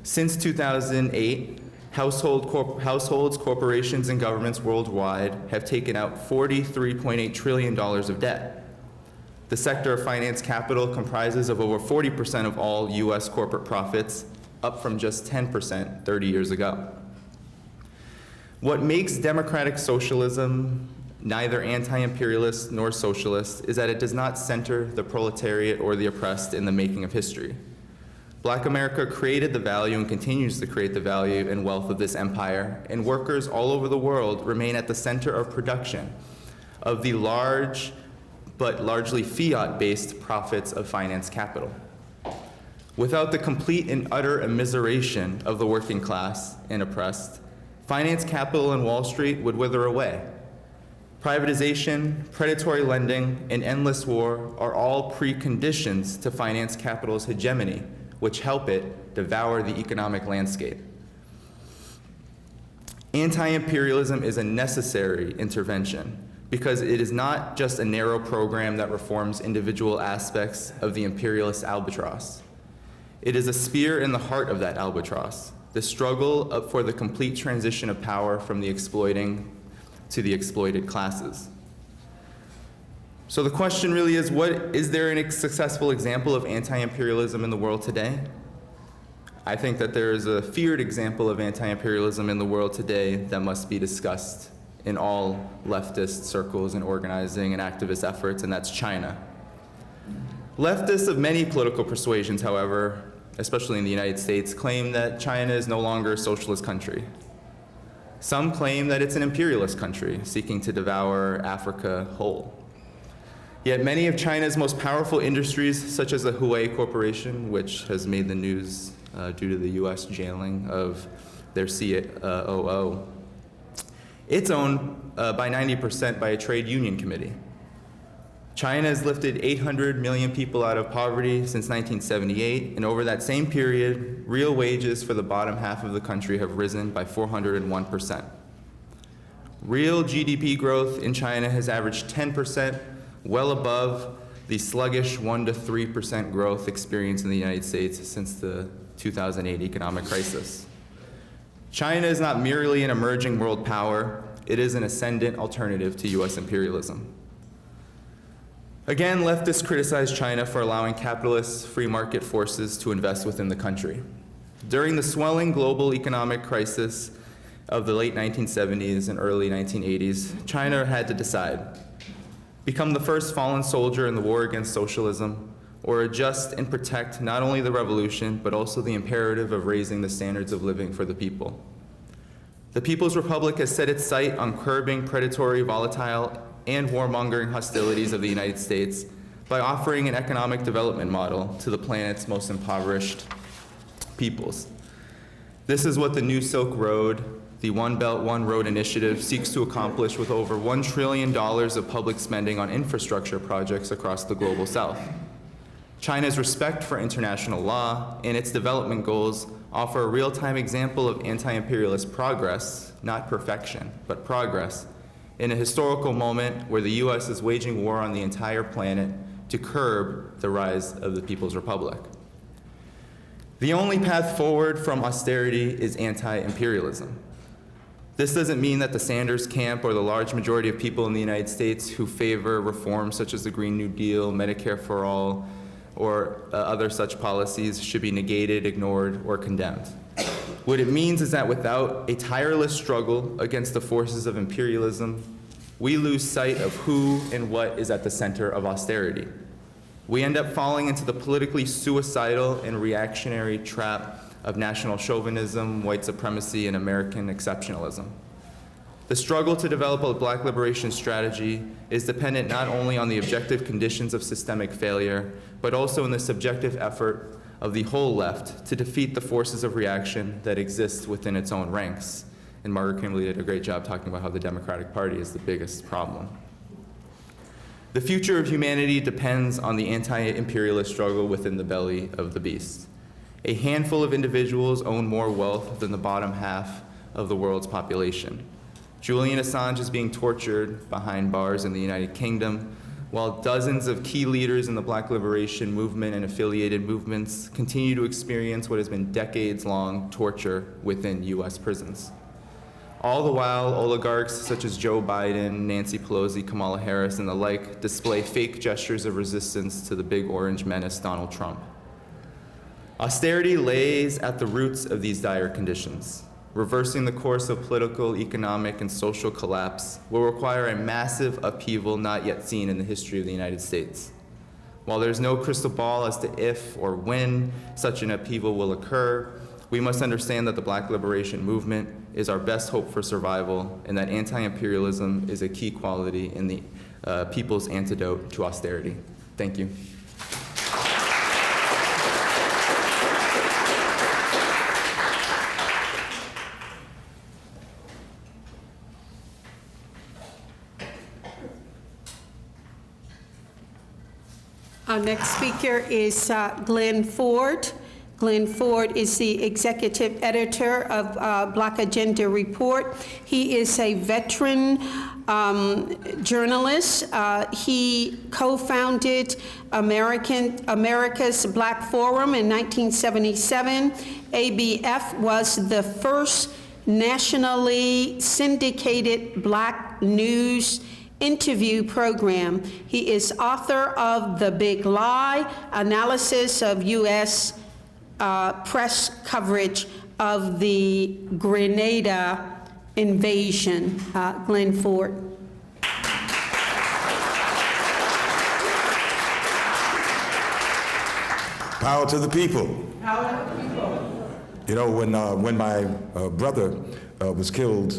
Since 2008, households, corporations, and governments worldwide have taken out $43.8 trillion of debt. The sector of finance capital comprises of over 40% of all US corporate profits up from just 10% 30 years ago. What makes democratic socialism neither anti-imperialist nor socialist is that it does not center the proletariat or the oppressed in the making of history. Black America created the value and continues to create the value and wealth of this empire, and workers all over the world remain at the center of production of the large but largely fiat-based profits of finance capital. Without the complete and utter immiseration of the working class and oppressed, finance capital and Wall Street would wither away. Privatization, predatory lending, and endless war are all preconditions to finance capital's hegemony, which help it devour the economic landscape. Anti-imperialism is a necessary intervention because it is not just a narrow program that reforms individual aspects of the imperialist albatross. It is a spear in the heart of that albatross, the struggle for the complete transition of power from the exploiting to the exploited classes. So the question really is, is there a successful example of anti-imperialism in the world today? I think that there is a feared example of anti-imperialism in the world today that must be discussed in all leftist circles and organizing and activist efforts, and that's China. Leftists of many political persuasions, however, especially in the United States, claim that China is no longer a socialist country. Some claim that it's an imperialist country seeking to devour Africa whole. Yet many of China's most powerful industries, such as the Huawei Corporation, which has made the news due to the US jailing of their COO, it's owned by 90% by a trade union committee. China has lifted 800 million people out of poverty since 1978, and over that same period, real wages for the bottom half of the country have risen by 401%. Real GDP growth in China has averaged 10%, well above the sluggish 1% to 3% growth experienced in the United States since the 2008 economic crisis. China is not merely an emerging world power, it is an ascendant alternative to US imperialism. Again, leftists criticize China for allowing capitalist free market forces to invest within the country. During the swelling global economic crisis of the late 1970s and early 1980s, China had to decide: become the first fallen soldier in the war against socialism, or adjust and protect not only the revolution, but also the imperative of raising the standards of living for the people. The People's Republic has set its sight on curbing predatory, volatile, and warmongering hostilities of the United States by offering an economic development model to the planet's most impoverished peoples. This is what the New Silk Road, the One Belt, One Road initiative, seeks to accomplish with over $1 trillion of public spending on infrastructure projects across the global South. China's respect for international law and its development goals offer a real-time example of anti-imperialist progress, not perfection, but progress, in a historical moment where the US is waging war on the entire planet to curb the rise of the People's Republic. The only path forward from austerity is anti-imperialism. This doesn't mean that the Sanders camp or the large majority of people in the United States who favor reforms such as the Green New Deal, Medicare for All, or other such policies should be negated, ignored, or condemned. What it means is that without a tireless struggle against the forces of imperialism, we lose sight of who and what is at the center of austerity. We end up falling into the politically suicidal and reactionary trap of national chauvinism, white supremacy, and American exceptionalism. The struggle to develop a Black liberation strategy is dependent not only on the objective conditions of systemic failure, but also in the subjective effort of the whole left to defeat the forces of reaction that exist within its own ranks. And Margaret Kimberly did a great job talking about how the Democratic Party is the biggest problem. The future of humanity depends on the anti-imperialist struggle within the belly of the beast. A handful of individuals own more wealth than the bottom half of the world's population. Julian Assange is being tortured behind bars in the United Kingdom, while dozens of key leaders in the Black liberation movement and affiliated movements continue to experience what has been decades-long torture within US prisons. All the while, oligarchs such as Joe Biden, Nancy Pelosi, Kamala Harris, and the like display fake gestures of resistance to the big orange menace, Donald Trump. Austerity lays at the roots of these dire conditions. Reversing the course of political, economic, and social collapse will require a massive upheaval not yet seen in the history of the United States. While there's no crystal ball as to if or when such an upheaval will occur, we must understand that the Black liberation movement is our best hope for survival, and that anti-imperialism is a key quality in the people's antidote to austerity. Thank you. Our next speaker is Glen Ford. Glen Ford is the executive editor of Black Agenda Report. He is a veteran journalist. He co-founded America's Black Forum in 1977. ABF was the first nationally syndicated Black news interview program. He is author of The Big Lie, analysis of U.S. Press coverage of the Grenada invasion. Glen Ford. Power to the people. Power to the people. You know, when my brother was killed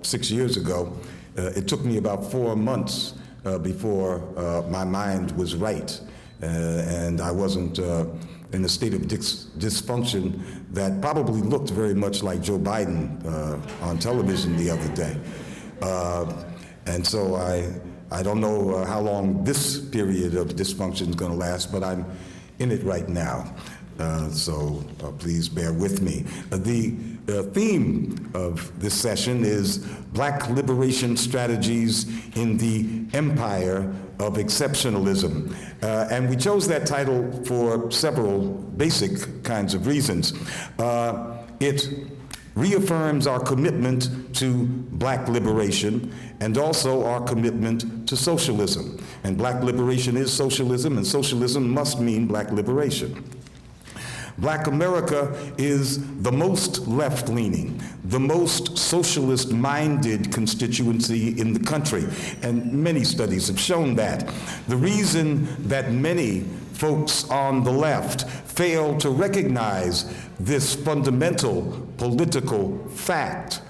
6 years ago, it took me about 4 months before my mind was right, and I wasn't in a state of dysfunction that probably looked very much like Joe Biden on television the other day. And so I don't know how long this period of dysfunction is going to last, but I'm in it right now. So please bear with me. The theme of this session is Black Liberation Strategies in the Empire of Exceptionalism. And we chose that title for several basic kinds of reasons. It reaffirms our commitment to Black liberation and also our commitment to socialism. And Black liberation is socialism, and socialism must mean Black liberation. Black America is the most left-leaning, the most socialist-minded constituency in the country, and many studies have shown that. The reason that many folks on the left fail to recognize this fundamental political fact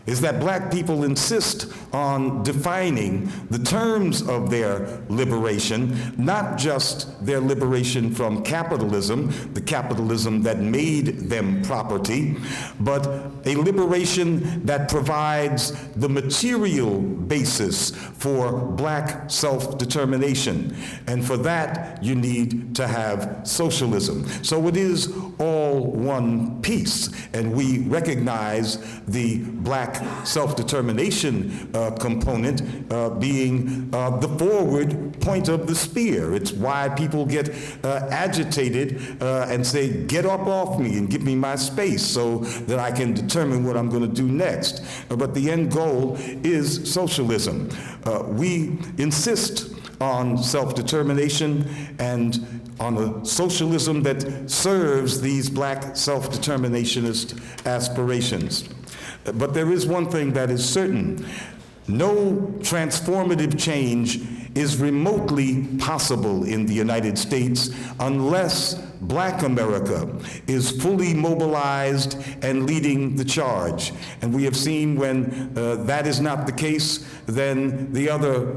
is that Black people insist on defining the terms of their liberation, not just their liberation from capitalism, the capitalism that made them property, but a liberation that provides the material basis for Black self-determination. And for that, you need to have socialism. So it is all one piece, and we recognize the Black self-determination component being the forward point of the spear. It's why people get agitated and say, get up off me and give me my space so that I can determine what I'm going to do next. But the end goal is socialism. We insist on self-determination and on a socialism that serves these Black self-determinationist aspirations. But there is one thing that is certain. No transformative change is remotely possible in the United States unless Black America is fully mobilized and leading the charge. And we have seen when that is not the case, then the other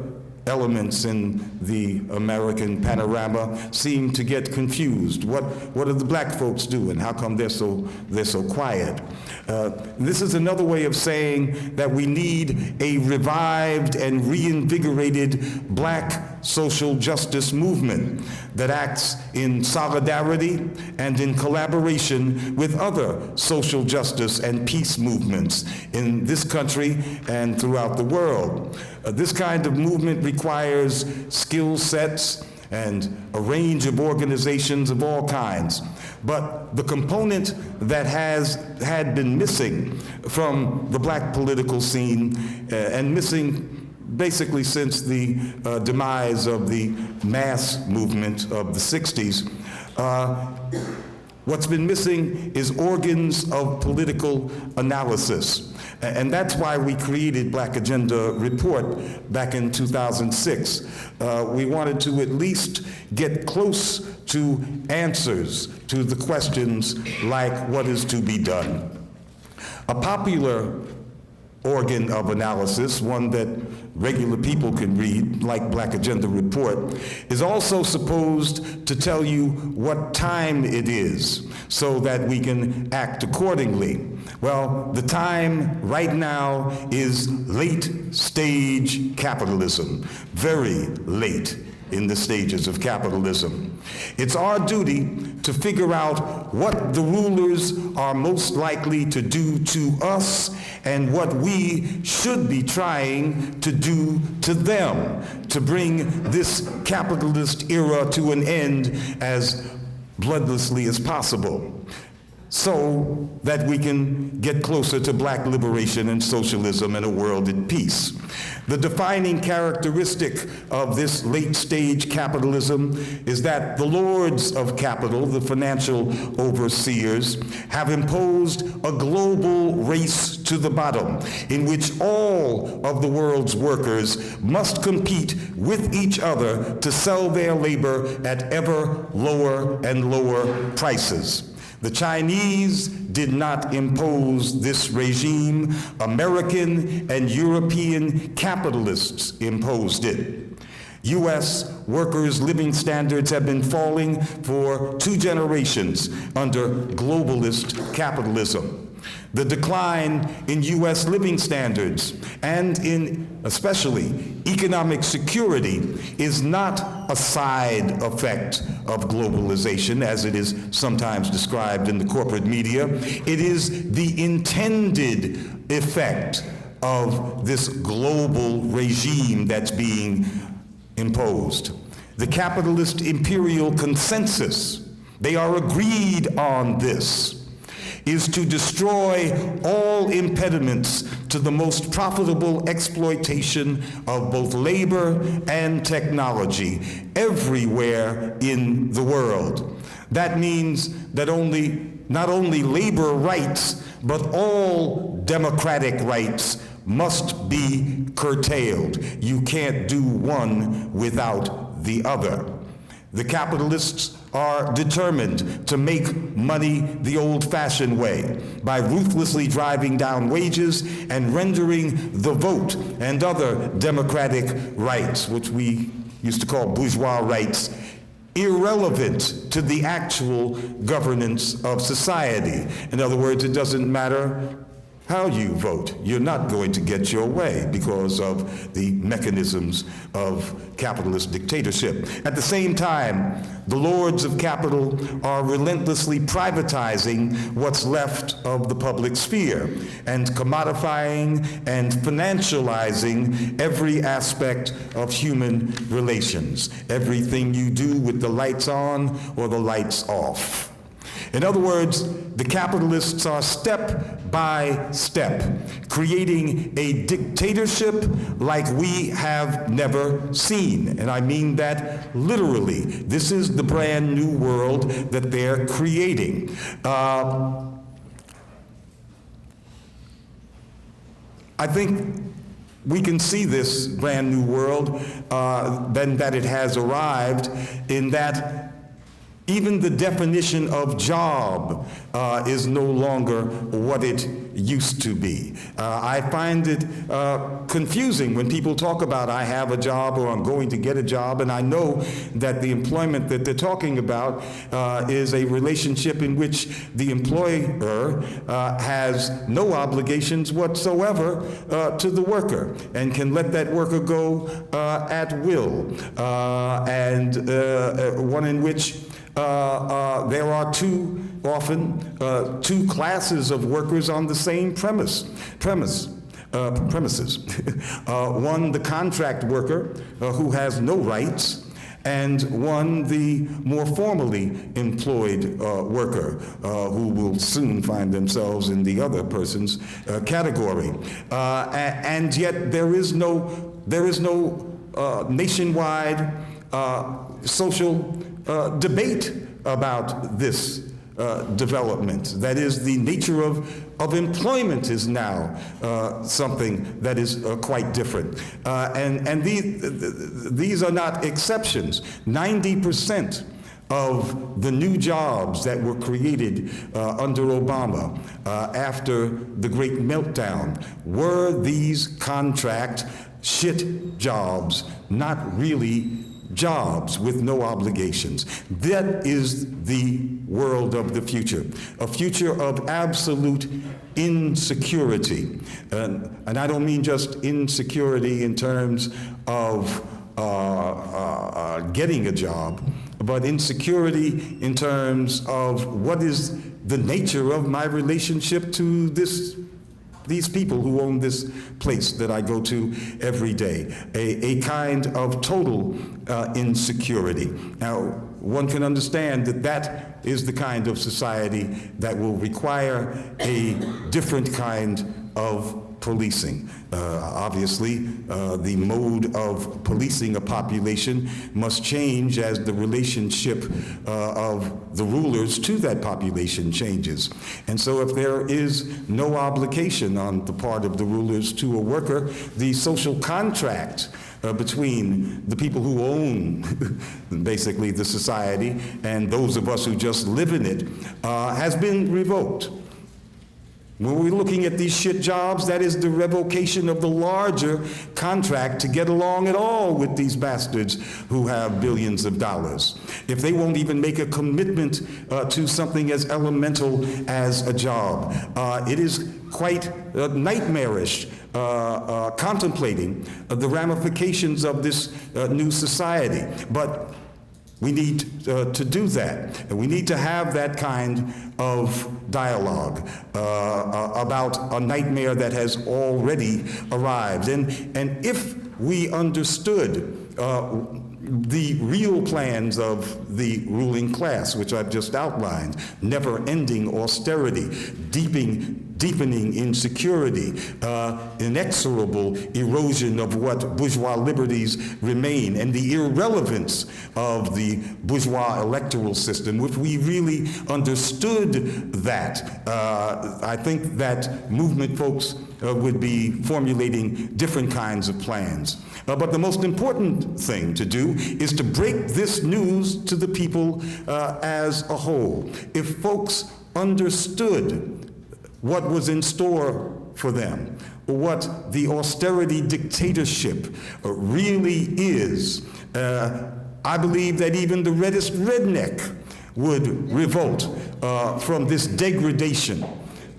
elements in the American panorama seem to get confused. What do the Black folks do, and how come they're so quiet? This is another way of saying that we need a revived and reinvigorated Black social justice movement that acts in solidarity and in collaboration with other social justice and peace movements in this country and throughout the world. This kind of movement requires skill sets and a range of organizations of all kinds. But the component that had been missing from the Black political scene and missing basically since the demise of the mass movement of the 60s What's been missing is organs of political analysis. And that's why we created Black Agenda Report back in 2006. We wanted to at least get close to answers to the questions like what is to be done. A popular organ of analysis, one that regular people can read, like Black Agenda Report, is also supposed to tell you what time it is so that we can act accordingly. Well, the time right now is late stage capitalism, very late in the stages of capitalism. It's our duty to figure out what the rulers are most likely to do to us and what we should be trying to do to them to bring this capitalist era to an end as bloodlessly as possible, so that we can get closer to Black liberation and socialism and a world at peace. The defining characteristic of this late-stage capitalism is that the lords of capital, the financial overseers, have imposed a global race to the bottom in which all of the world's workers must compete with each other to sell their labor at ever lower and lower prices. The Chinese did not impose this regime. American and European capitalists imposed it. U.S. workers' living standards have been falling for 2 generations under globalist capitalism. The decline in U.S. living standards and in especially economic security is not a side effect of globalization, as it is sometimes described in the corporate media. It is the intended effect of this global regime that's being imposed. The capitalist imperial consensus, they are agreed on this, is to destroy all impediments to the most profitable exploitation of both labor and technology everywhere in the world. That means that not only labor rights, but all democratic rights must be curtailed. You can't do one without the other. The capitalists are determined to make money the old-fashioned way by ruthlessly driving down wages and rendering the vote and other democratic rights, which we used to call bourgeois rights, irrelevant to the actual governance of society. In other words, it doesn't matter how you vote. You're not going to get your way because of the mechanisms of capitalist dictatorship. At the same time, the lords of capital are relentlessly privatizing what's left of the public sphere and commodifying and financializing every aspect of human relations, everything you do with the lights on or the lights off. In other words, the capitalists are step by step creating a dictatorship like we have never seen. And I mean that literally. This is the brand new world that they're creating. I think we can see this brand new world, then that it has arrived in that even the definition of job is no longer what it used to be. I find it confusing when people talk about I have a job or I'm going to get a job, and I know that the employment that they're talking about is a relationship in which the employer has no obligations whatsoever to the worker and can let that worker go at will, and one in which there are two classes of workers on the same premises. One, the contract worker who has no rights, and one, the more formally employed worker who will soon find themselves in the other person's category. And yet there is no nationwide social debate about this development. That is, the nature of employment is now something that is quite different. And these are not exceptions. 90% of the new jobs that were created under Obama after the great meltdown were these contract shit jobs, not really jobs with no obligations. That is the world of the future, a future of absolute insecurity. And I don't mean just insecurity in terms of getting a job, but insecurity in terms of what is the nature of my relationship to these people who own this place that I go to every day, a kind of total insecurity. Now, one can understand that that is the kind of society that will require a different kind of policing. Obviously, the mode of policing a population must change as the relationship of the rulers to that population changes. And so if there is no obligation on the part of the rulers to a worker, the social contract between the people who own basically the society and those of us who just live in it has been revoked. When we're looking at these shit jobs, that is the revocation of the larger contract to get along at all with these bastards who have billions of dollars. If they won't even make a commitment to something as elemental as a job, it is quite nightmarish contemplating the ramifications of this new society. But we need to do that. And we need to have that kind of dialogue about a nightmare that has already arrived. And if we understood the real plans of the ruling class, which I've just outlined, never-ending austerity, deepening insecurity, inexorable erosion of what bourgeois liberties remain, and the irrelevance of the bourgeois electoral system. If we really understood that, I think that movement folks would be formulating different kinds of plans. But the most important thing to do is to break this news to the people as a whole. If folks understood what was in store for them, what the austerity dictatorship really is, I believe that even the reddest redneck would revolt from this degradation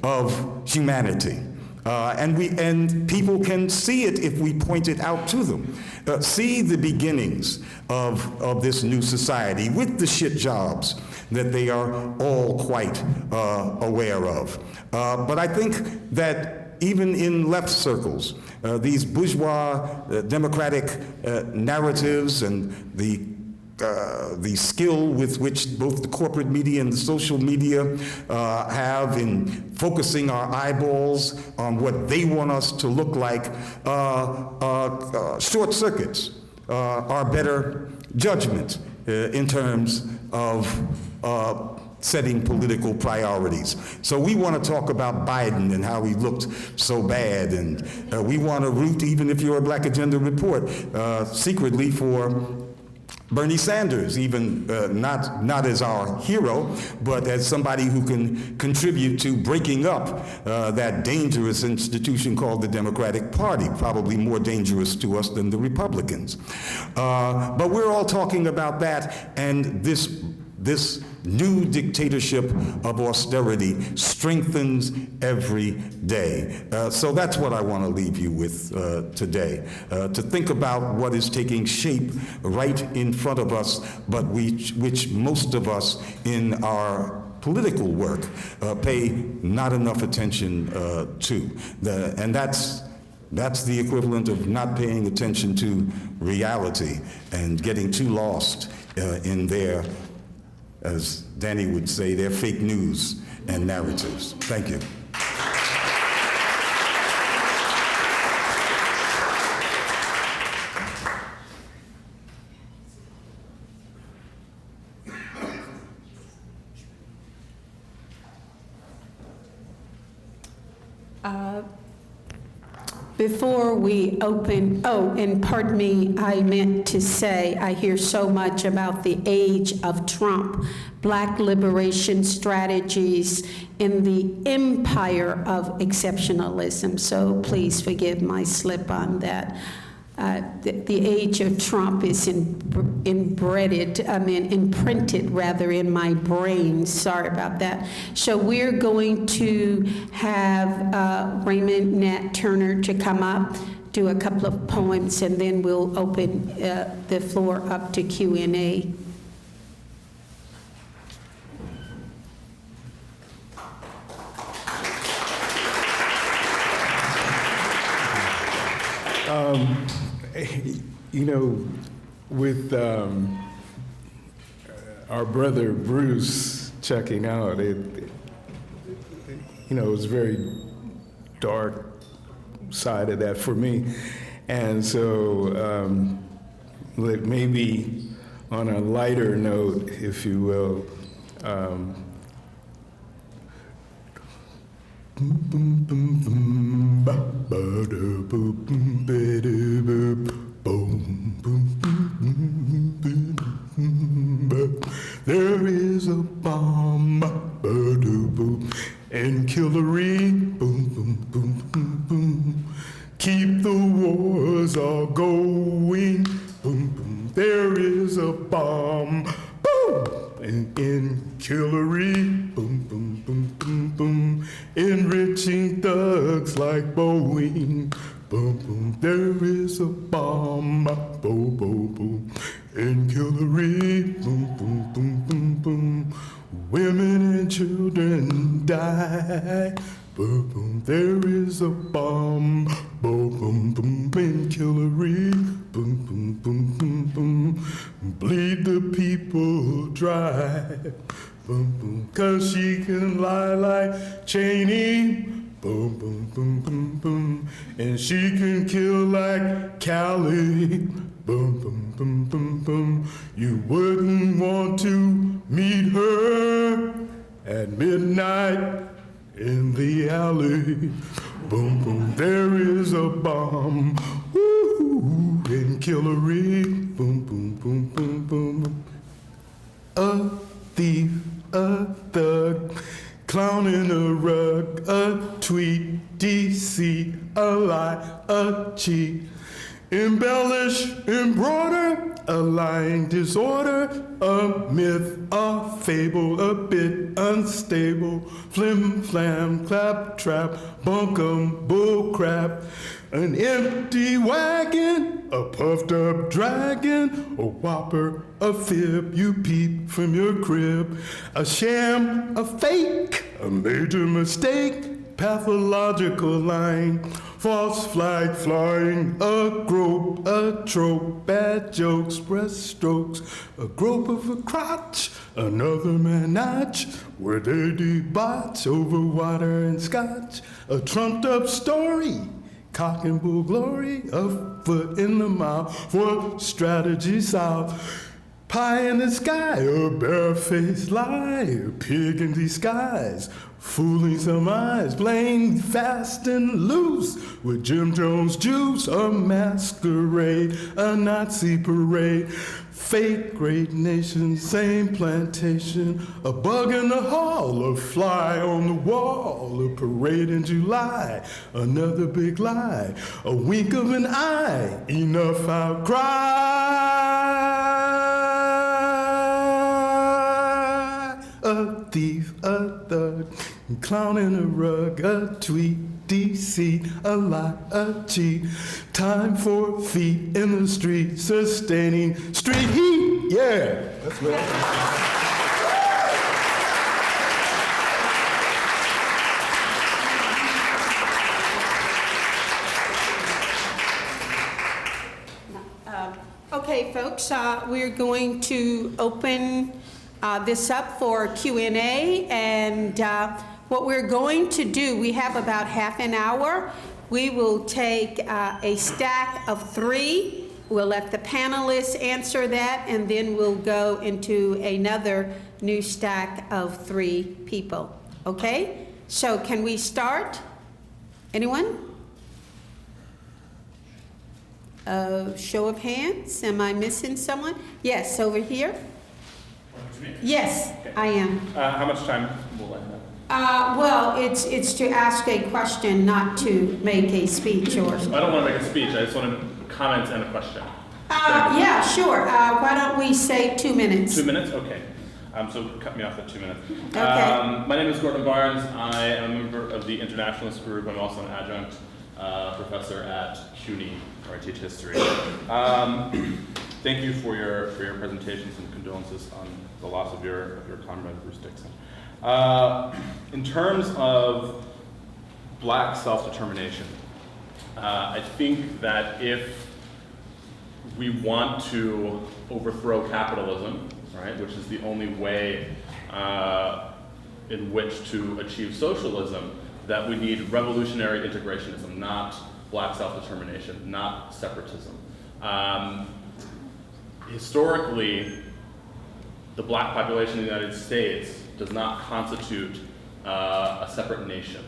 of humanity. And people can see it if we point it out to them. See the beginnings of this new society with the shit jobs that they are all quite aware of. But I think that even in left circles, these bourgeois democratic narratives and the skill with which both the corporate media and the social media have in focusing our eyeballs on what they want us to look like, short circuits our better judgment in terms of setting political priorities. So we want to talk about Biden and how he looked so bad, and we want to root, even if you're a Black Agenda Report, secretly for Bernie Sanders, even not as our hero, but as somebody who can contribute to breaking up that dangerous institution called the Democratic Party, probably more dangerous to us than the Republicans. But we're all talking about that, and this new dictatorship of austerity strengthens every day. So that's what I want to leave you with today, to think about what is taking shape right in front of us, but which most of us in our political work pay not enough attention to. And that's the equivalent of not paying attention to reality and getting too lost in their, as Danny would say, their fake news and narratives. Thank you. Before we open, oh, and pardon me, I meant to say, I hear so much about the age of Trump, Black liberation strategies in the empire of exceptionalism. So please forgive my slip on that. The age of Trump is imprinted rather in my brain. Sorry about that. So we're going to have Raymond Nat Turner to come up, do a couple of poems, and then we'll open the floor up to Q&A. You know, with our brother Bruce checking out, it was very dark side of that for me. And so maybe on a lighter note, if you will, there is a bomb in Kimberley, keep the wars all going, there is a bomb in Kimberley, enriching thugs like Boeing. There is a bomb, in Kimberley, women and children die. There is a bomb, in Kimberley, bleed the people dry. 'Cause she can lie like Cheney. And she can kill like Callie. You wouldn't want to meet her at midnight in the alley. There is a bomb in Kimberley. A thief, a thug, clown in a rug, a tweet, deceit, a lie, a cheat, embellish, embroider, a lying disorder, a myth, a fable, a bit unstable, flim flam, clap trap, bunkum, bull crap, an empty wagon, a puffed up dragon, a whopper, a fib, you peep from your crib, a sham, a fake, a major mistake, pathological lying, false flag flying, a grope, a trope, bad jokes, breaststrokes, a grope of a crotch, another manatch, where they debauch over water and scotch, a trumped up story, cock and bull glory, a foot in the mouth for strategy south. Pie in the sky, a barefaced lie, a pig in disguise, fooling some eyes, playing fast and loose with Jim Jones juice, a masquerade, a Nazi parade, fake great nation, same plantation, a bug in the hall, a fly on the wall, a parade in July, another big lie, a wink of an eye, enough outcry. A thief, a thug, a clown in a rug, a tweet, deceit, a lie, a cheat. Time for feet in the street, sustaining street heat. Yeah, that's what Okay, folks, we're going to open this up for Q&A, and what we're going to do, we have about half an hour. We will take a stack of 3. We'll let the panelists answer that, and then we'll go into another new stack of 3 people. Okay? So can we start? Anyone? Show of hands. Am I missing someone? Yes, over here. Yes, I am. How much time will I have? Well, it's to ask a question, not to make a speech or. I don't want to make a speech. I just want to comment and a question. Yeah, sure. Why don't we say 2 minutes? 2 minutes? Okay. So cut me off at 2 minutes. Okay. My name is Gordon Barnes. I am a member of the Internationalist group. I'm also an adjunct professor at CUNY, where I teach history. Thank you for your presentations and condolences on the loss of your comrade, Bruce Dixon. In terms of black self-determination, I think that if we want to overthrow capitalism, right, which is the only way in which to achieve socialism, that we need revolutionary integrationism, not black self-determination, not separatism. Historically, the black population in the United States does not constitute a separate nation,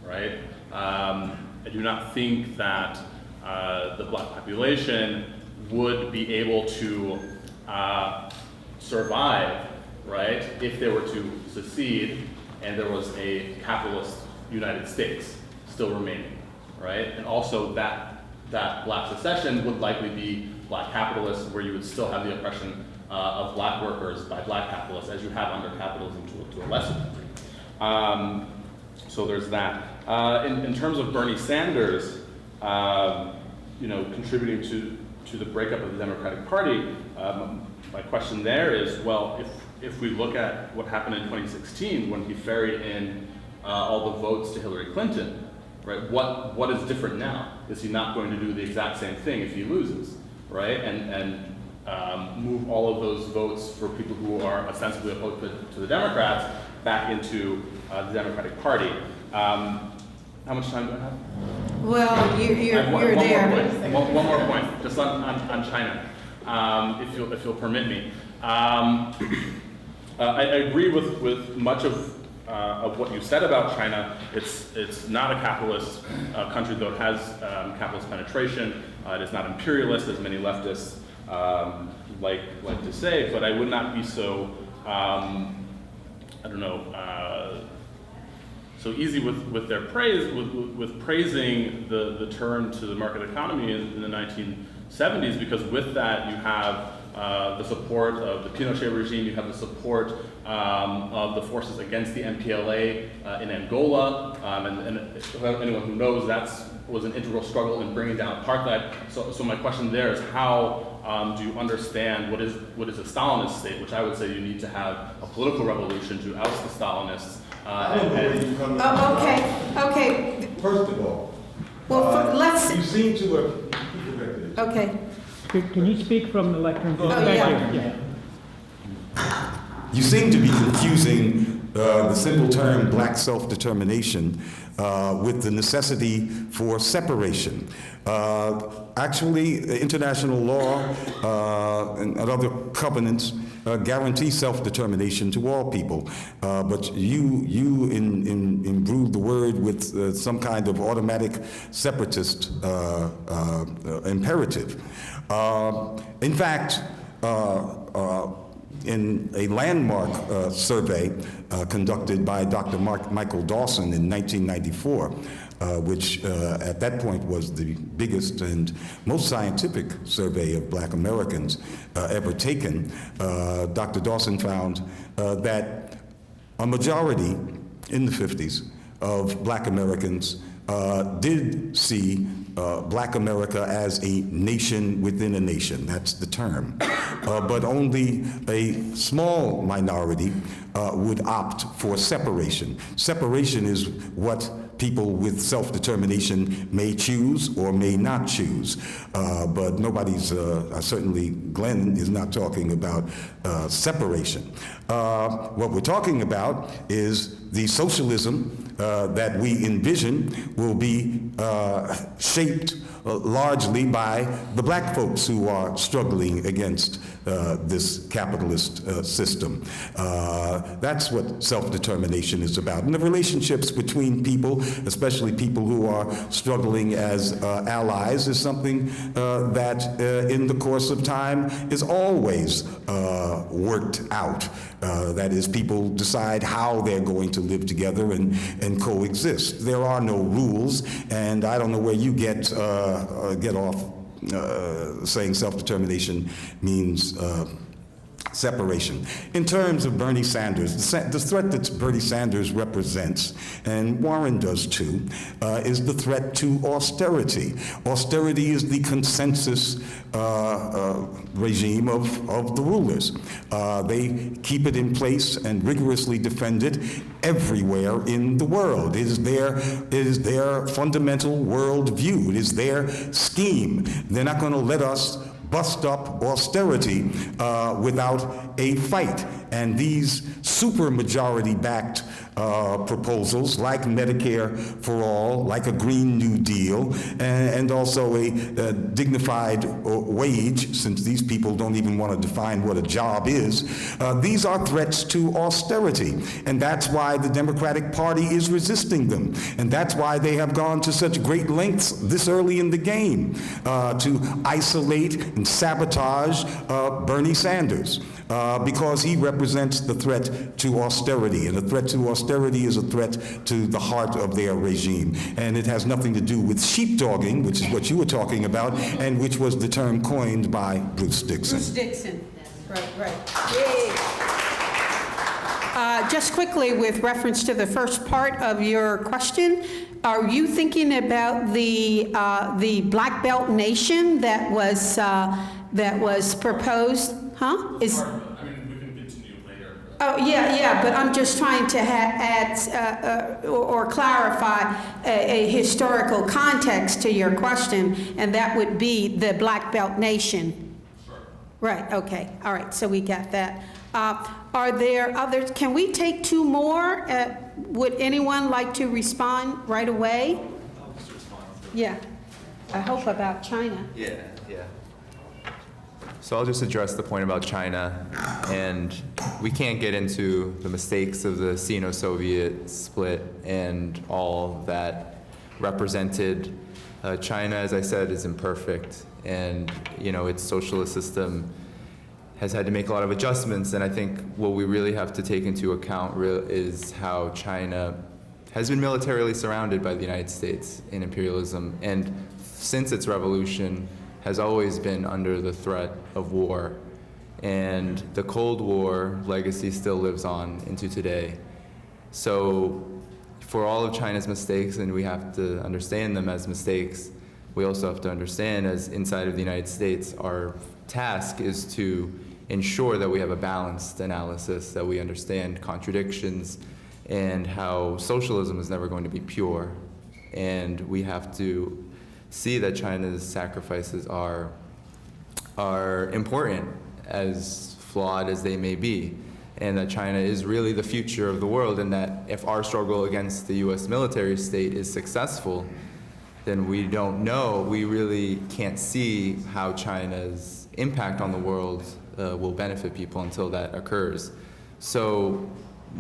right? I do not think that the black population would be able to survive, right, if they were to secede and there was a capitalist United States still remaining, right? And also that black secession would likely be black capitalists, where you would still have the oppression of black workers by black capitalists, as you have under capitalism to a lesser degree. So there's that. In terms of Bernie Sanders, contributing to the breakup of the Democratic Party, my question there is, well, if we look at what happened in 2016 when he ferried in all the votes to Hillary Clinton, right? What is different now? Is he not going to do the exact same thing if he loses, right? And move all of those votes for people who are ostensibly opposed to the Democrats back into the Democratic Party. How much time do I have? Well, you're there. One more point, just on China, if you'll permit me. I agree with much of what you said about China. It's not a capitalist country, though it has capitalist penetration. It is not imperialist, as many leftists like to say, but I would not be so, so easy with their praise, with praising the turn to the market economy in the 1970s, because with that you have the support of the Pinochet regime, you have the support of the forces against the MPLA in Angola, and anyone who knows, that was an integral struggle in bringing down apartheid. So my question there is, how do you understand what is a Stalinist state, which I would say you need to have a political revolution to oust the Stalinists. Okay. First of all, Well, let's. you seem to have... Okay. Can you speak from the lectern? Yeah. You seem to be confusing the simple term black self-determination with the necessity for separation. Actually, international law and other covenants guarantee self-determination to all people. But you imbued the word with some kind of automatic separatist imperative. In fact, in a landmark survey conducted by Dr. Michael Dawson in 1994, which at that point was the biggest and most scientific survey of black Americans ever taken, Dr. Dawson found that a majority in the 50s of black Americans did see black America as a nation within a nation. That's the term. But only a small minority would opt for separation. Separation is what people with self-determination may choose or may not choose. But nobody's, certainly Glen is not talking about separation. What we're talking about is the socialism that we envision will be shaped largely by the black folks who are struggling against this capitalist system. That's what self-determination is about. And the relationships between people, especially people who are struggling as allies, is something that in the course of time is always worked out. That is, people decide how they're going to live together and coexist. There are no rules, and I don't know where you get off saying self-determination means separation. In terms of Bernie Sanders, the threat that Bernie Sanders represents, and Warren does too, is the threat to austerity. Austerity is the consensus regime of the rulers. They keep it in place and rigorously defend it everywhere in the world. It is their fundamental worldview. It is their scheme. They're not going to let us bust up austerity without a fight. And these supermajority-backed proposals, like Medicare for All, like a Green New Deal, and also a dignified wage, since these people don't even want to define what a job is, these are threats to austerity. And that's why the Democratic Party is resisting them. And that's why they have gone to such great lengths this early in the game to isolate and sabotage Bernie Sanders. Because he represents the threat to austerity, and the threat to austerity is a threat to the heart of their regime. And it has nothing to do with sheepdogging, which is what you were talking about, and which was the term coined by Bruce Dixon. Bruce Dixon, right. Yay. Just quickly, with reference to the first part of your question, are you thinking about the Black Belt Nation that was proposed? Huh? I mean, we can continue later. Oh, yeah, but I'm just trying to add or clarify a historical context to your question, and that would be the Black Belt Nation. Sure. Right, okay, all right, so we got that. Are there others? Can we take two more? Would anyone like to respond right away? I'll just respond to Yeah, I hope about China. Yeah. So I'll just address the point about China, and we can't get into the mistakes of the Sino-Soviet split and all that represented. China, as I said, is imperfect, and its socialist system has had to make a lot of adjustments, and I think what we really have to take into account is how China has been militarily surrounded by the United States in imperialism, and since its revolution has always been under the threat of war. And the Cold War legacy still lives on into today. So for all of China's mistakes, and we have to understand them as mistakes, we also have to understand, as inside of the United States, our task is to ensure that we have a balanced analysis, that we understand contradictions, and how socialism is never going to be pure. And we have to see that China's sacrifices are important, as flawed as they may be, and that China is really the future of the world, and that if our struggle against the US military state is successful, then we don't know, we really can't see how China's impact on the world will benefit people until that occurs. So,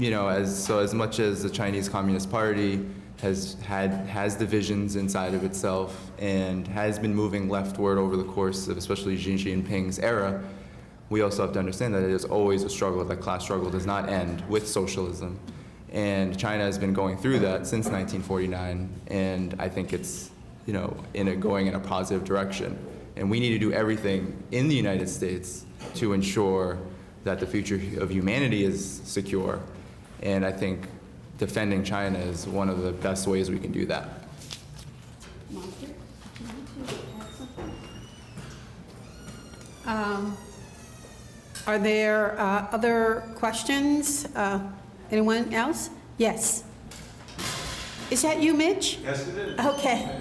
as much as the Chinese Communist Party has divisions inside of itself and has been moving leftward over the course of especially Xi Jinping's era, we also have to understand that it is always a struggle, that class struggle does not end with socialism. And China has been going through that since 1949, and I think it's going in a positive direction. And we need to do everything in the United States to ensure that the future of humanity is secure. And I think defending China is one of the best ways we can do that. Are there other questions? Anyone else? Yes. Is that you, Mitch? Yes, it is. Okay.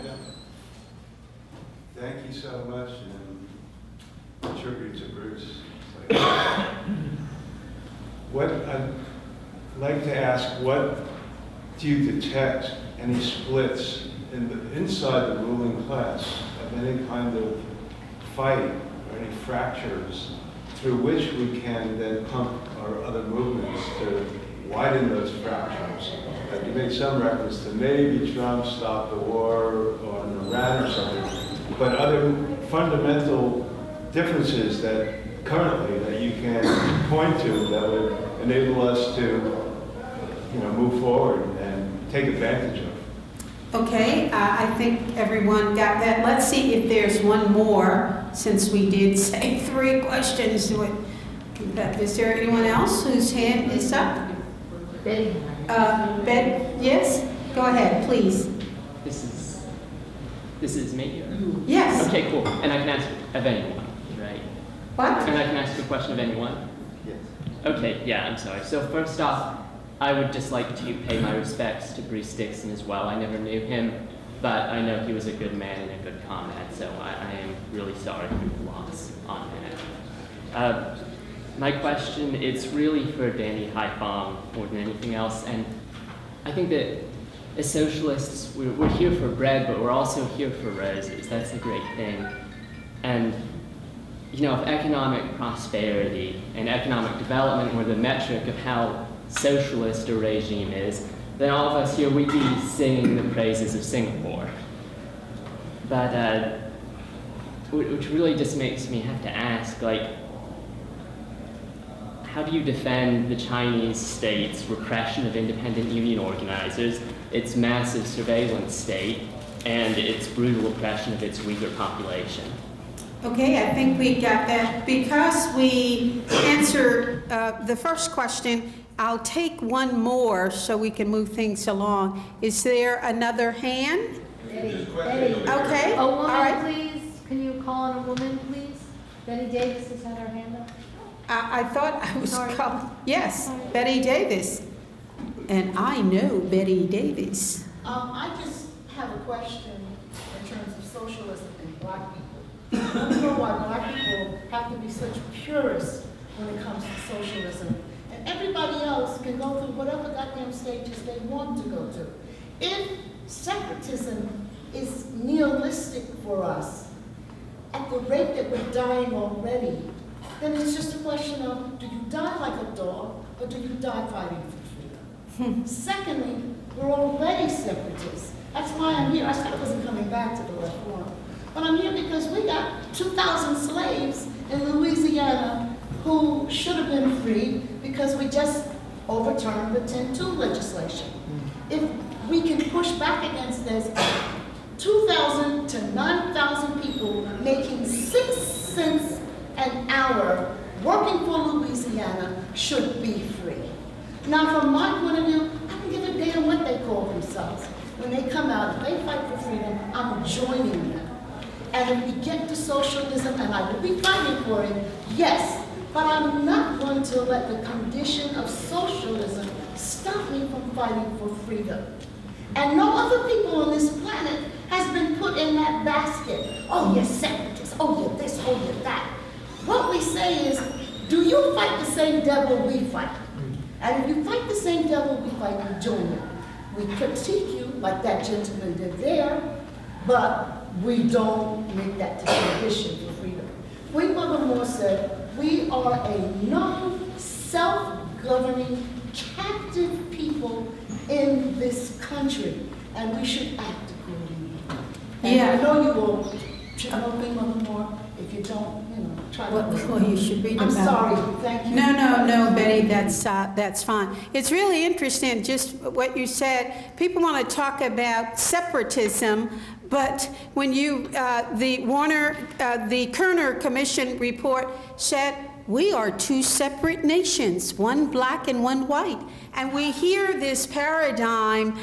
Thank you so much, and tribute to Bruce. What I'd like to ask, what do you detect any splits inside the ruling class of any kind of fight or any fractures through which we can then pump our other movements to widen those fractures. You made some reference to maybe Trump stopped the war on Iran or something, but other fundamental differences that currently that you can point to that would enable us to, move forward and take advantage of. Okay, I think everyone got that. Let's see if there's one more, since we did say 3 questions. Is there anyone else whose hand is up? Betty. Yes? Go ahead, please. This is me? Yes. Okay, cool. And I can ask of anyone, right? What? And I can ask a question of anyone? Yes. Okay, yeah, I'm sorry. So first off, I would just like to pay my respects to Bruce Dixon as well. I never knew him, but I know he was a good man and a good comrade, so I am really sorry for the loss on that. My question is really for Danny Haiphong more than anything else, and I think that as socialists, we're here for bread, but we're also here for roses. That's a great thing. And, if economic prosperity and economic development were the metric of how socialist a regime is, then all of us here, we'd be singing the praises of Singapore. But, which really just makes me have to ask, how do you defend the Chinese state's repression of independent union organizers, its massive surveillance state, and its brutal oppression of its Uyghur population? Okay, I think we got that. Because we answered the first question, I'll take one more so we can move things along. Is there another hand? Betty. Okay, A all woman, right. please. Can you call on a woman, please? Betty Davis has had her hand up. I thought I was Sorry. called. Yes, Sorry. Betty Davis. And I know Betty Davis. I just have a question in terms of socialism and black people. I don't know why black people have to be such purists when it comes to socialism. And everybody else can go through whatever goddamn stages they want to go to. If separatism is nihilistic for us, at the rate that we're dying already, then it's just a question of, do you die like a dog, or do you die fighting for freedom? Secondly, we're already separatists. That's why I'm here. I said I wasn't coming back to the left forum. But I'm here because we got 2,000 slaves in Louisiana who should have been freed because we just overturned the 10-2 legislation. If we can push back against this, 2,000 to 9,000 people making 6 cents an hour working for Louisiana should be free. Now, from my point of view, I don't give a damn what they call themselves. When they come out, if they fight for freedom, I'm joining them. And if we get to socialism, and I will be fighting for it, yes, but I'm not going to let the condition of socialism stop me from fighting for freedom. And no other people on this planet has been put in that basket. Oh, you're separatists. Oh, you're this. Oh, you're that. What we say is, do you fight the same devil we fight? And if you fight the same devil we fight, we join you. We critique you like that gentleman did there, but we don't make that the condition for freedom. Queen Mother Moore said, we are a non-self-governing, captive people in this country, and we should act accordingly. And Yeah. I know you all should know Queen Mother Moore. If you don't, try to. Well, you should read I'm about sorry, it. thank you. No, Betty, that's fine. It's really interesting, just what you said. People want to talk about separatism, but when the Kerner Commission report said, we are 2 separate nations, one black and one white. And we hear this paradigm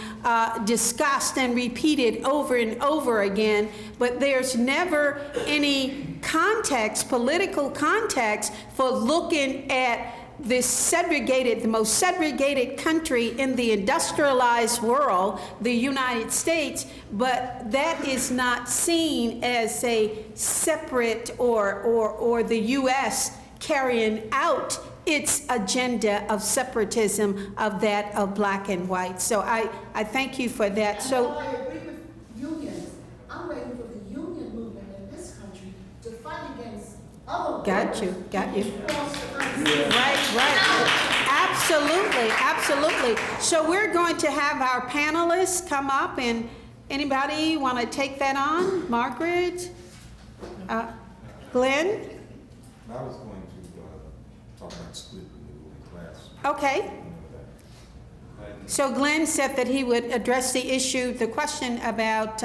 discussed and repeated over and over again, but there's never any context, political context, for looking at this segregated, the most segregated country in the industrialized world, the United States, but that is not seen as a separate or the U.S. carrying out its agenda of separatism of that of black and white. So I thank you for that. And So while I agree with unions, I'm waiting for the union movement other Got you, workers got you. to be forced to unseat. Right. Absolutely, absolutely. So we're going to have our panelists come up, and anybody want to take that on? Margaret? Glenn? I was going to talk about split in the ruling class. Okay. So Glenn said that he would address the issue, the question about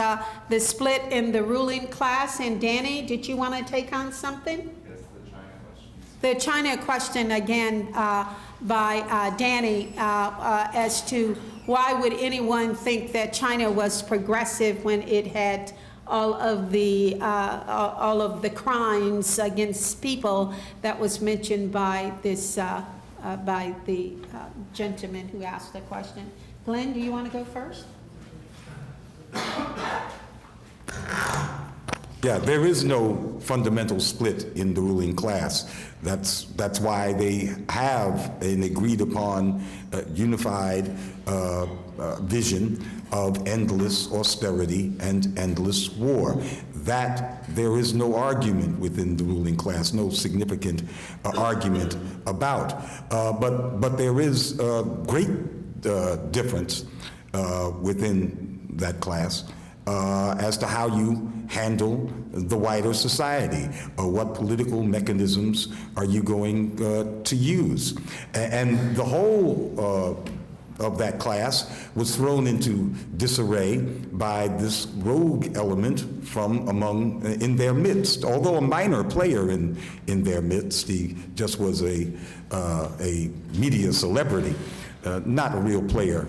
the split in the ruling class. And Danny, did you want to take on something? Yes, the China questions. The China question again by Danny as to why would anyone think that China was progressive when it had all of the crimes against people that was mentioned by this by the gentleman who asked the question. Glenn, do you want to go first? Yeah, there is no fundamental split in the ruling class. That's why they have an agreed upon unified vision of endless austerity and endless war. That there is no argument within the ruling class, no significant argument about. But there is a great difference within that class as to how you handle the wider society, or what political mechanisms are you going to use. And the whole of that class was thrown into disarray by this rogue element from among, in their midst. Although a minor player in their midst, he just was a media celebrity, not a real player,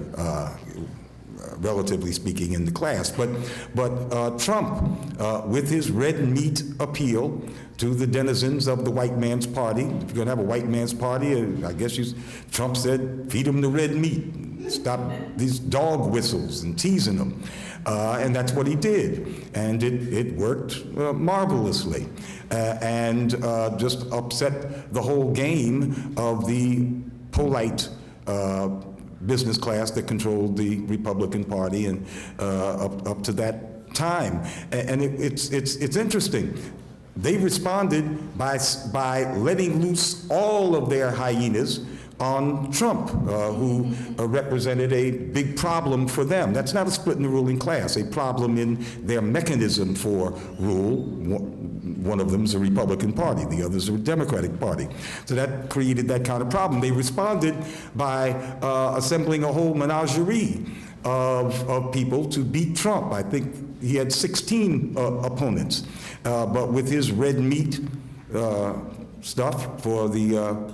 relatively speaking, in the class. But Trump, with his red meat appeal to the denizens of the white man's party, if you're going to have a white man's party, I guess Trump said, feed them the red meat. Stop these dog whistles and teasing them. And that's what he did. And it worked marvelously. And just upset the whole game of the polite business class that controlled the Republican Party and up to that time. And it's interesting. They responded by letting loose all of their hyenas on Trump, who represented a big problem for them. That's not a split in the ruling class, a problem in their mechanism for rule. One of them is a Republican Party, the other is a Democratic Party. So that created that kind of problem. They responded by assembling a whole menagerie of people to beat Trump. I think he had 16 opponents, but with his red meat stuff for the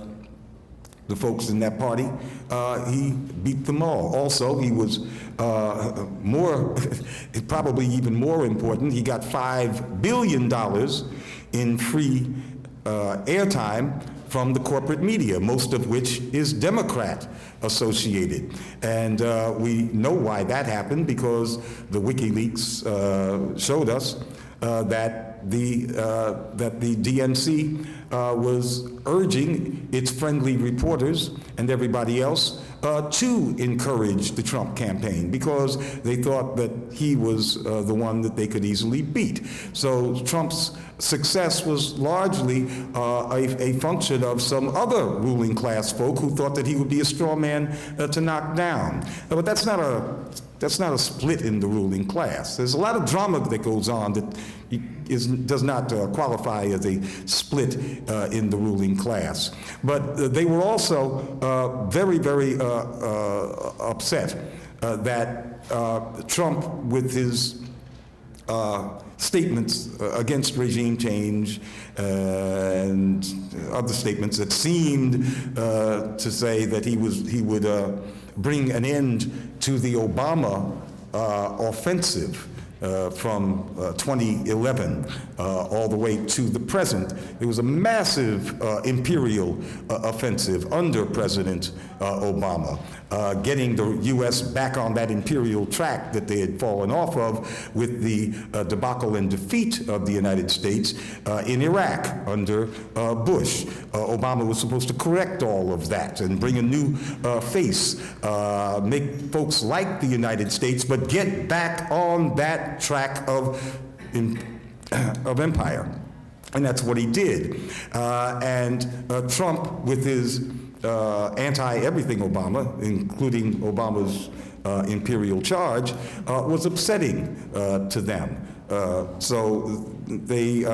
folks in that party, he beat them all. Also, he was probably even more important, he got $5 billion in free airtime from the corporate media, most of which is Democrat associated. And we know why that happened, because the WikiLeaks showed us that the DNC was urging its friendly reporters and everybody else to encourage the Trump campaign, because they thought that he was the one that they could easily beat. So Trump's success was largely a function of some other ruling class folk who thought that he would be a straw man to knock down. But that's not a split in the ruling class. There's a lot of drama that goes on that does not qualify as a split in the ruling class. But they were also very, very upset that Trump, with his statements against regime change and other statements that seemed to say that he would bring an end to the Obama offensive from 2011 all the way to the present. It was a massive imperial offensive under President Obama, getting the U.S. back on that imperial track that they had fallen off of with the debacle and defeat of the United States in Iraq under Bush. Obama was supposed to correct all of that and bring a new face, make folks like the United States, but get back on that track of empire. And that's what he did. Trump, with his anti-everything Obama, including Obama's imperial charge, was upsetting to them. So they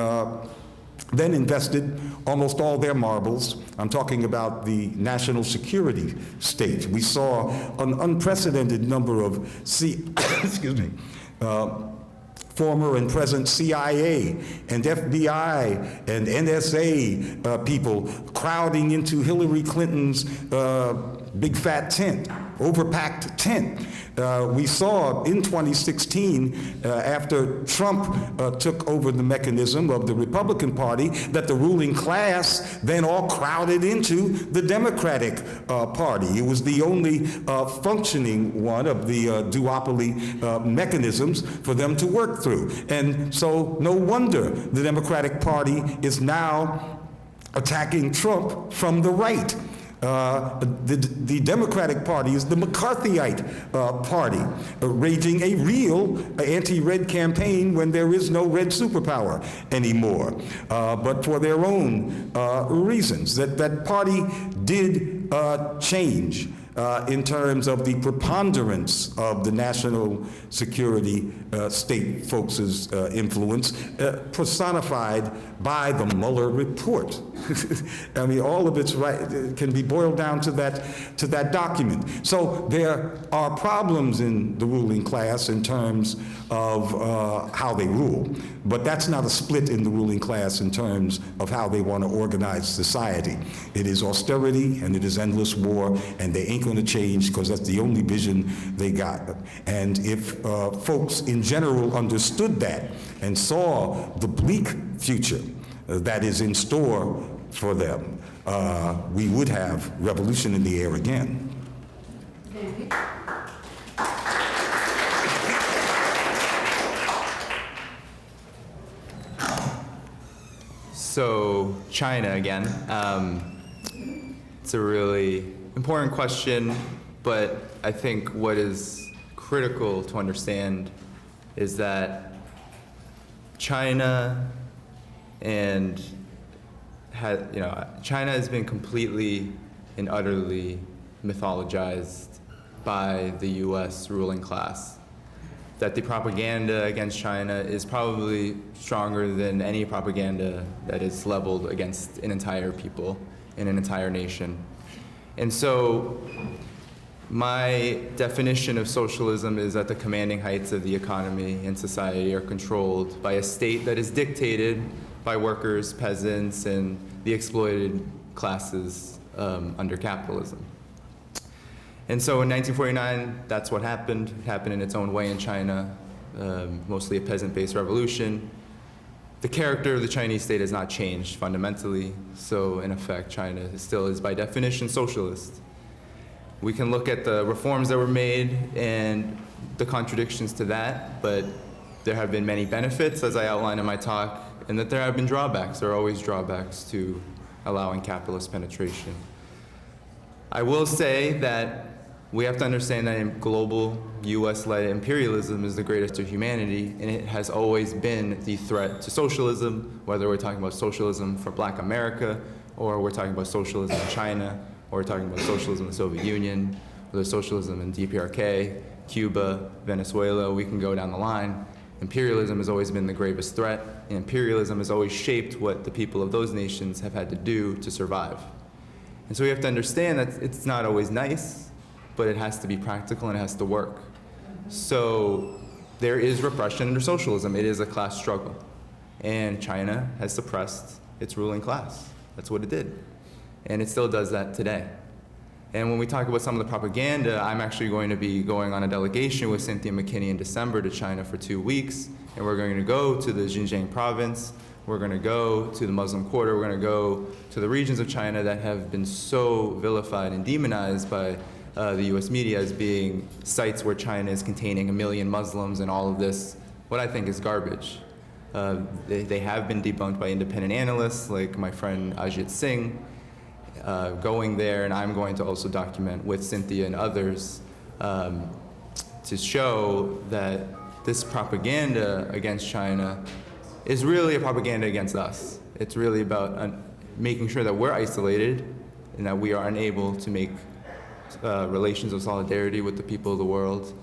then invested almost all their marbles. I'm talking about the national security state. We saw an unprecedented number of former and present CIA and FBI and NSA people crowding into Hillary Clinton's big fat tent, overpacked tent. We saw in 2016, after Trump took over the mechanism of the Republican Party, that the ruling class then all crowded into the Democratic Party. It was the only functioning one of the duopoly mechanisms for them to work through. And so no wonder the Democratic Party is now attacking Trump from the right. The Democratic Party is the McCarthyite party, raging a real anti-red campaign when there is no red superpower anymore, but for their own reasons. That party did change in terms of the preponderance of the national security state folks' influence, personified by the Mueller report. I mean, all of it's right can be boiled down to that document. So there are problems in the ruling class in terms of how they rule, but that's not a split in the ruling class in terms of how they want to organize society. It is austerity and it is endless war, and they ain't going to change because that's the only vision they got. And if folks in general understood that and saw the bleak future that is in store for them, we would have revolution in the air again. So China again. It's a really important question, but I think what is critical to understand is that China China has been completely and utterly mythologized by the U.S. ruling class. That the propaganda against China is probably stronger than any propaganda that is leveled against an entire people in an entire nation. And so my definition of socialism is that the commanding heights of the economy and society are controlled by a state that is dictated by workers, peasants, and the exploited classes under capitalism. And so in 1949, that's what happened. It happened in its own way in China, mostly a peasant-based revolution. The character of the Chinese state has not changed fundamentally, so in effect, China still is by definition socialist. We can look at the reforms that were made and the contradictions to that, but there have been many benefits, as I outlined in my talk, and that there have been drawbacks. There are always drawbacks to allowing capitalist penetration. I will say that we have to understand that global US-led imperialism is the greatest of humanity, and it has always been the threat to socialism, whether we're talking about socialism for Black America, or we're talking about socialism in China, or we're talking about socialism in the Soviet Union, or the socialism in DPRK, Cuba, Venezuela, we can go down the line. Imperialism has always been the gravest threat, and imperialism has always shaped what the people of those nations have had to do to survive. And so we have to understand that it's not always nice, but it has to be practical and it has to work. So there is repression under socialism. It is a class struggle. And China has suppressed its ruling class. That's what it did. And it still does that today. And when we talk about some of the propaganda, I'm actually going to be going on a delegation with Cynthia and Mckinney in December to China for 2 weeks. And we're going to go to the Xinjiang province. We're going to go to the Muslim Quarter. We're going to go to the regions of China that have been so vilified and demonized by the US media as being sites where China is containing 1 million Muslims and all of this, what I think is garbage. They have been debunked by independent analysts like my friend Ajit Singh. Going there, and I'm going to also document with Cynthia and others to show that this propaganda against China is really a propaganda against us. It's really about making sure that we're isolated and that we are unable to make relations of solidarity with the people of the world,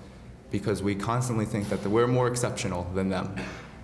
because we constantly think that we're more exceptional than them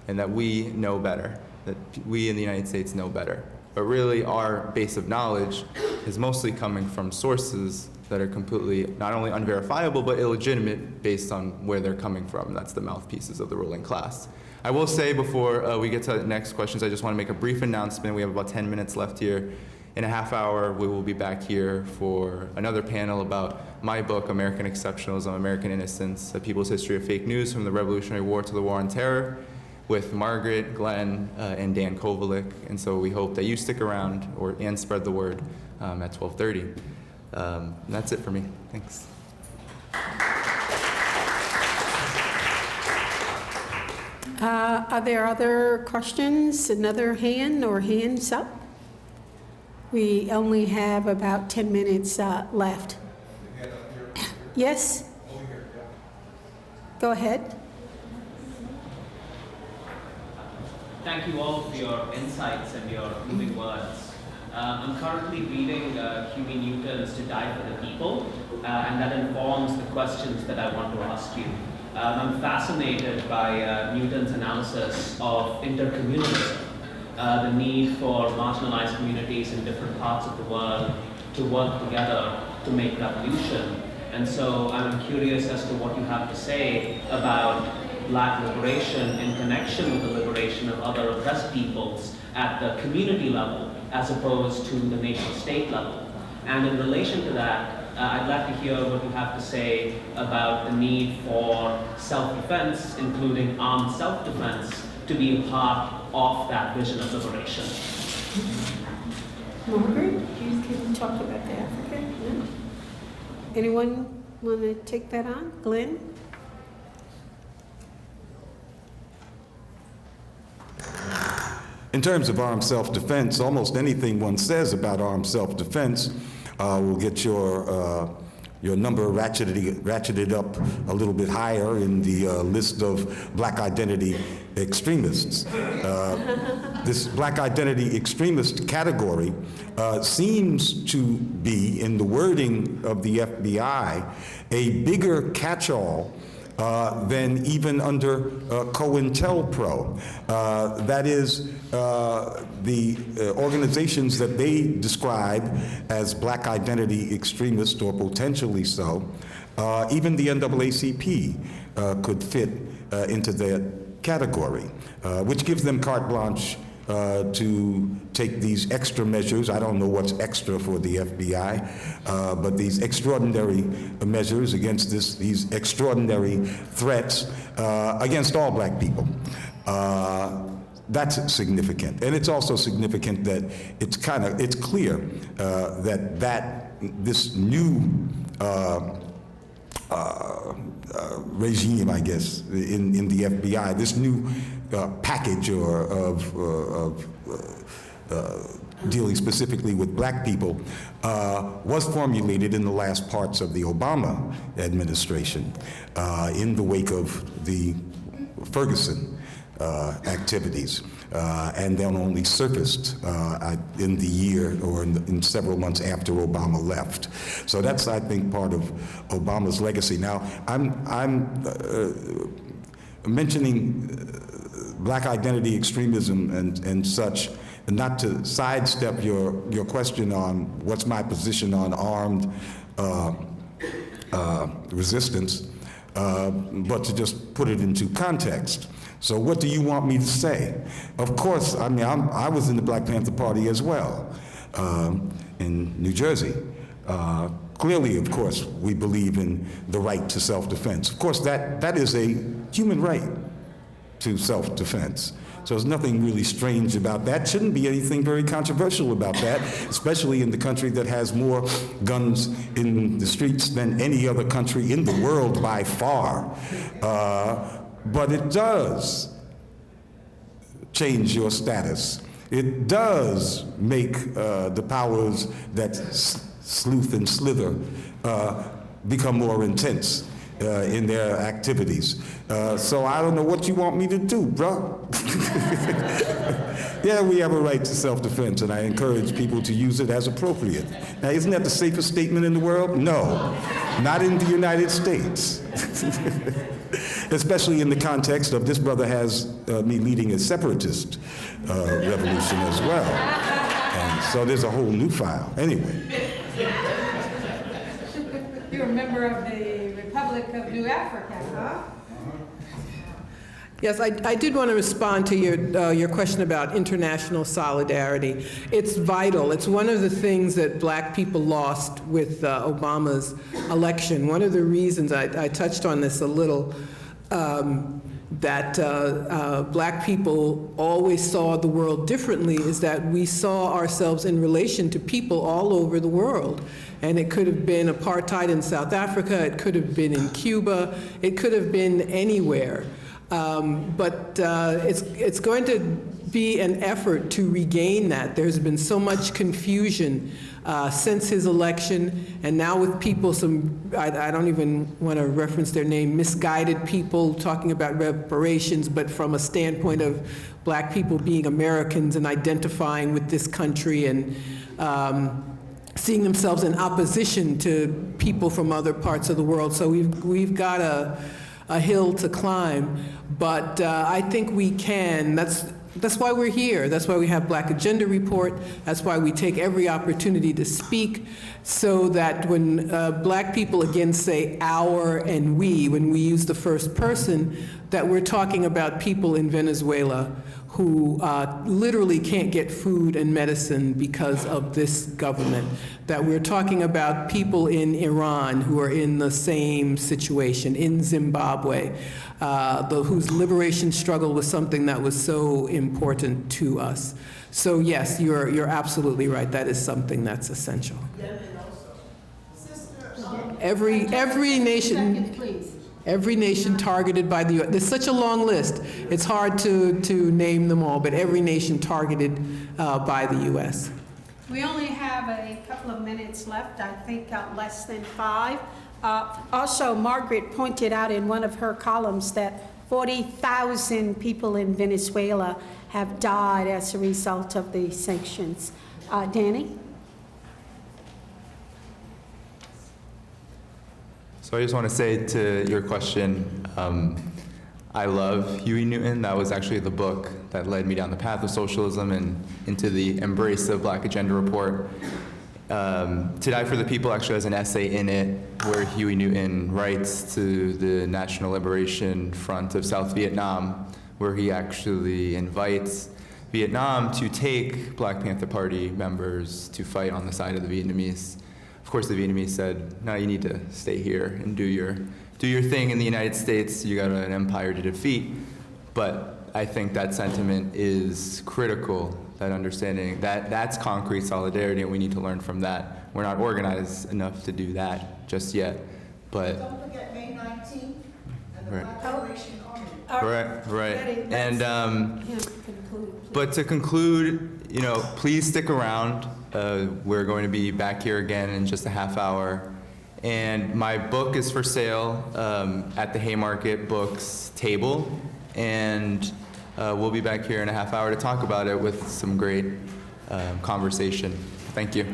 and that we know better, that we in the United States know better. But really our base of knowledge is mostly coming from sources that are completely not only unverifiable but illegitimate based on where they're coming from. That's the mouthpieces of the ruling class. I will say before we get to the next questions, I just want to make a brief announcement. We have about 10 minutes left here. In a half hour, we will be back here for another panel about my book, American Exceptionalism, American Innocence, A People's History of Fake News from the Revolutionary War to the War on Terror, with Margaret, Glen, and Dan Kovalik. And so we hope that you stick around and spread the word at 12:30. That's it for me. Thanks. Are there other questions? Another hand or hands up? We only have about 10 minutes left. Yes? Go ahead. Thank you all for your insights and your moving words. I'm currently reading Huey Newton's To Die for the People, and that informs the questions that I want to ask you. I'm fascinated by Newton's analysis of intercommunalism, the need for marginalized communities in different parts of the world to work together to make revolution. And so I'm curious as to what you have to say about Black liberation in connection with the liberation of other oppressed peoples at the community level as opposed to the nation-state level. And in relation to that, I'd like to hear what you have to say about the need for self-defense, including armed self-defense, to be a part of that vision of liberation. Margaret, you can talk about the Africa. No? Anyone want to take that on? Glen? In terms of armed self-defense, almost anything one says about armed self-defense will get your number ratcheted up a little bit higher in the list of black identity extremists. This black identity extremist category seems to be, in the wording of the FBI, a bigger catch-all than even under COINTELPRO. That is, the organizations that they describe as black identity extremist or potentially so, even the NAACP could fit into that category, which gives them carte blanche to take these extra measures. I don't know what's extra for the FBI, but these extraordinary measures against these extraordinary threats against all black people. That's significant, and it's also significant that it's clear that this new regime, I guess, in the FBI, this new package of dealing specifically with black people was formulated in the last parts of the Obama administration in the wake of the Ferguson activities, and then only surfaced in the year or in several months after Obama left. So that's, I think, part of Obama's legacy. Now, I'm mentioning black identity extremism and such, and not to sidestep your question on what's my position on armed resistance, but to just put it into context. So what do you want me to say? Of course, I mean, I was in the Black Panther Party as well in New Jersey. Clearly, of course, we believe in the right to self-defense. Of course, that is a human right to self-defense. So there's nothing really strange about that. Shouldn't be anything very controversial about that, especially in the country that has more guns in the streets than any other country in the world by far. But it does change your status. It does make the powers that sleuth and slither become more intense in their activities. So I don't know what you want me to do, bro. Yeah, we have a right to self-defense, and I encourage people to use it as appropriate. Now, isn't that the safest statement in the world? No, not in the United States. Especially in the context of this brother has me leading a separatist revolution as well. And so there's a whole new file. Anyway. You're a member of the Republic of New Africa, huh? Yes, I did want to respond to your question about international solidarity. It's vital. It's one of the things that black people lost with Obama's election. One of the reasons, I touched on this a little, that black people always saw the world differently is that we saw ourselves in relation to people all over the world. And it could have been apartheid in South Africa, it could have been in Cuba, it could have been anywhere. But it's going to be an effort to regain that. There's been so much confusion since his election, and now with people, I don't even want to reference their name, misguided people talking about reparations, but from a standpoint of black people being Americans and identifying with this country and seeing themselves in opposition to people from other parts of the world. So we've got a hill to climb, but I think we can. That's why we're here. That's why we have Black Agenda Report. That's why we take every opportunity to speak, so that when black people again say our and we, when we use the first person, that we're talking about people in Venezuela who literally can't get food and medicine because of this government, that we're talking about people in Iran who are in the same situation, in Zimbabwe, whose liberation struggle was something that was so important to us. So yes, you're absolutely right. That is something that's essential. Every nation. Every nation targeted by the U.S. There's such a long list. It's hard to name them all, but every nation targeted by the U.S. We only have a couple of minutes left, I think less than 5. Also, Margaret pointed out in one of her columns that 40,000 people in Venezuela have died as a result of the sanctions. Danny? So I just want to say to your question, I love Huey Newton. That was actually the book that led me down the path of socialism and into the embrace of Black Agenda Report. To Die for the People actually has an essay in it where Huey Newton writes to the National Liberation Front of South Vietnam, where he actually invites Vietnam to take Black Panther Party members to fight on the side of the Vietnamese. Of course, the Vietnamese said, no, you need to stay here and do your thing in the United States. You got an empire to defeat. But I think that sentiment is critical, that understanding, that's concrete solidarity, and we need to learn from that. We're not organized enough to do that just yet, but... Don't forget May 19th and the Black Liberation Army. Right. And, but to conclude, please stick around. We're going to be back here again in just a half hour. And my book is for sale at the Haymarket Books table. And we'll be back here in a half hour to talk about it with some great conversation. Thank you.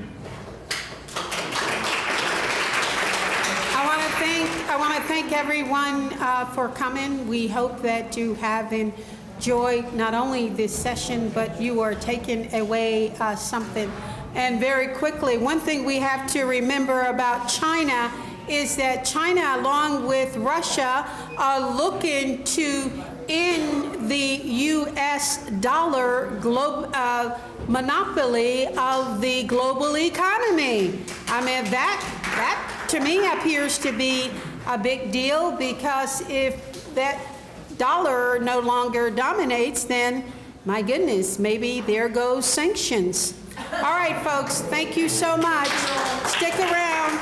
I want to thank everyone for coming. We hope that you have enjoyed not only this session, but you are taking away something. And very quickly, one thing we have to remember about China is that China, along with Russia, are looking to end the U.S. dollar monopoly of the global economy. I mean, that to me appears to be a big deal, because if that dollar no longer dominates, then my goodness, maybe there goes sanctions. All right, folks, thank you so much. Stick around.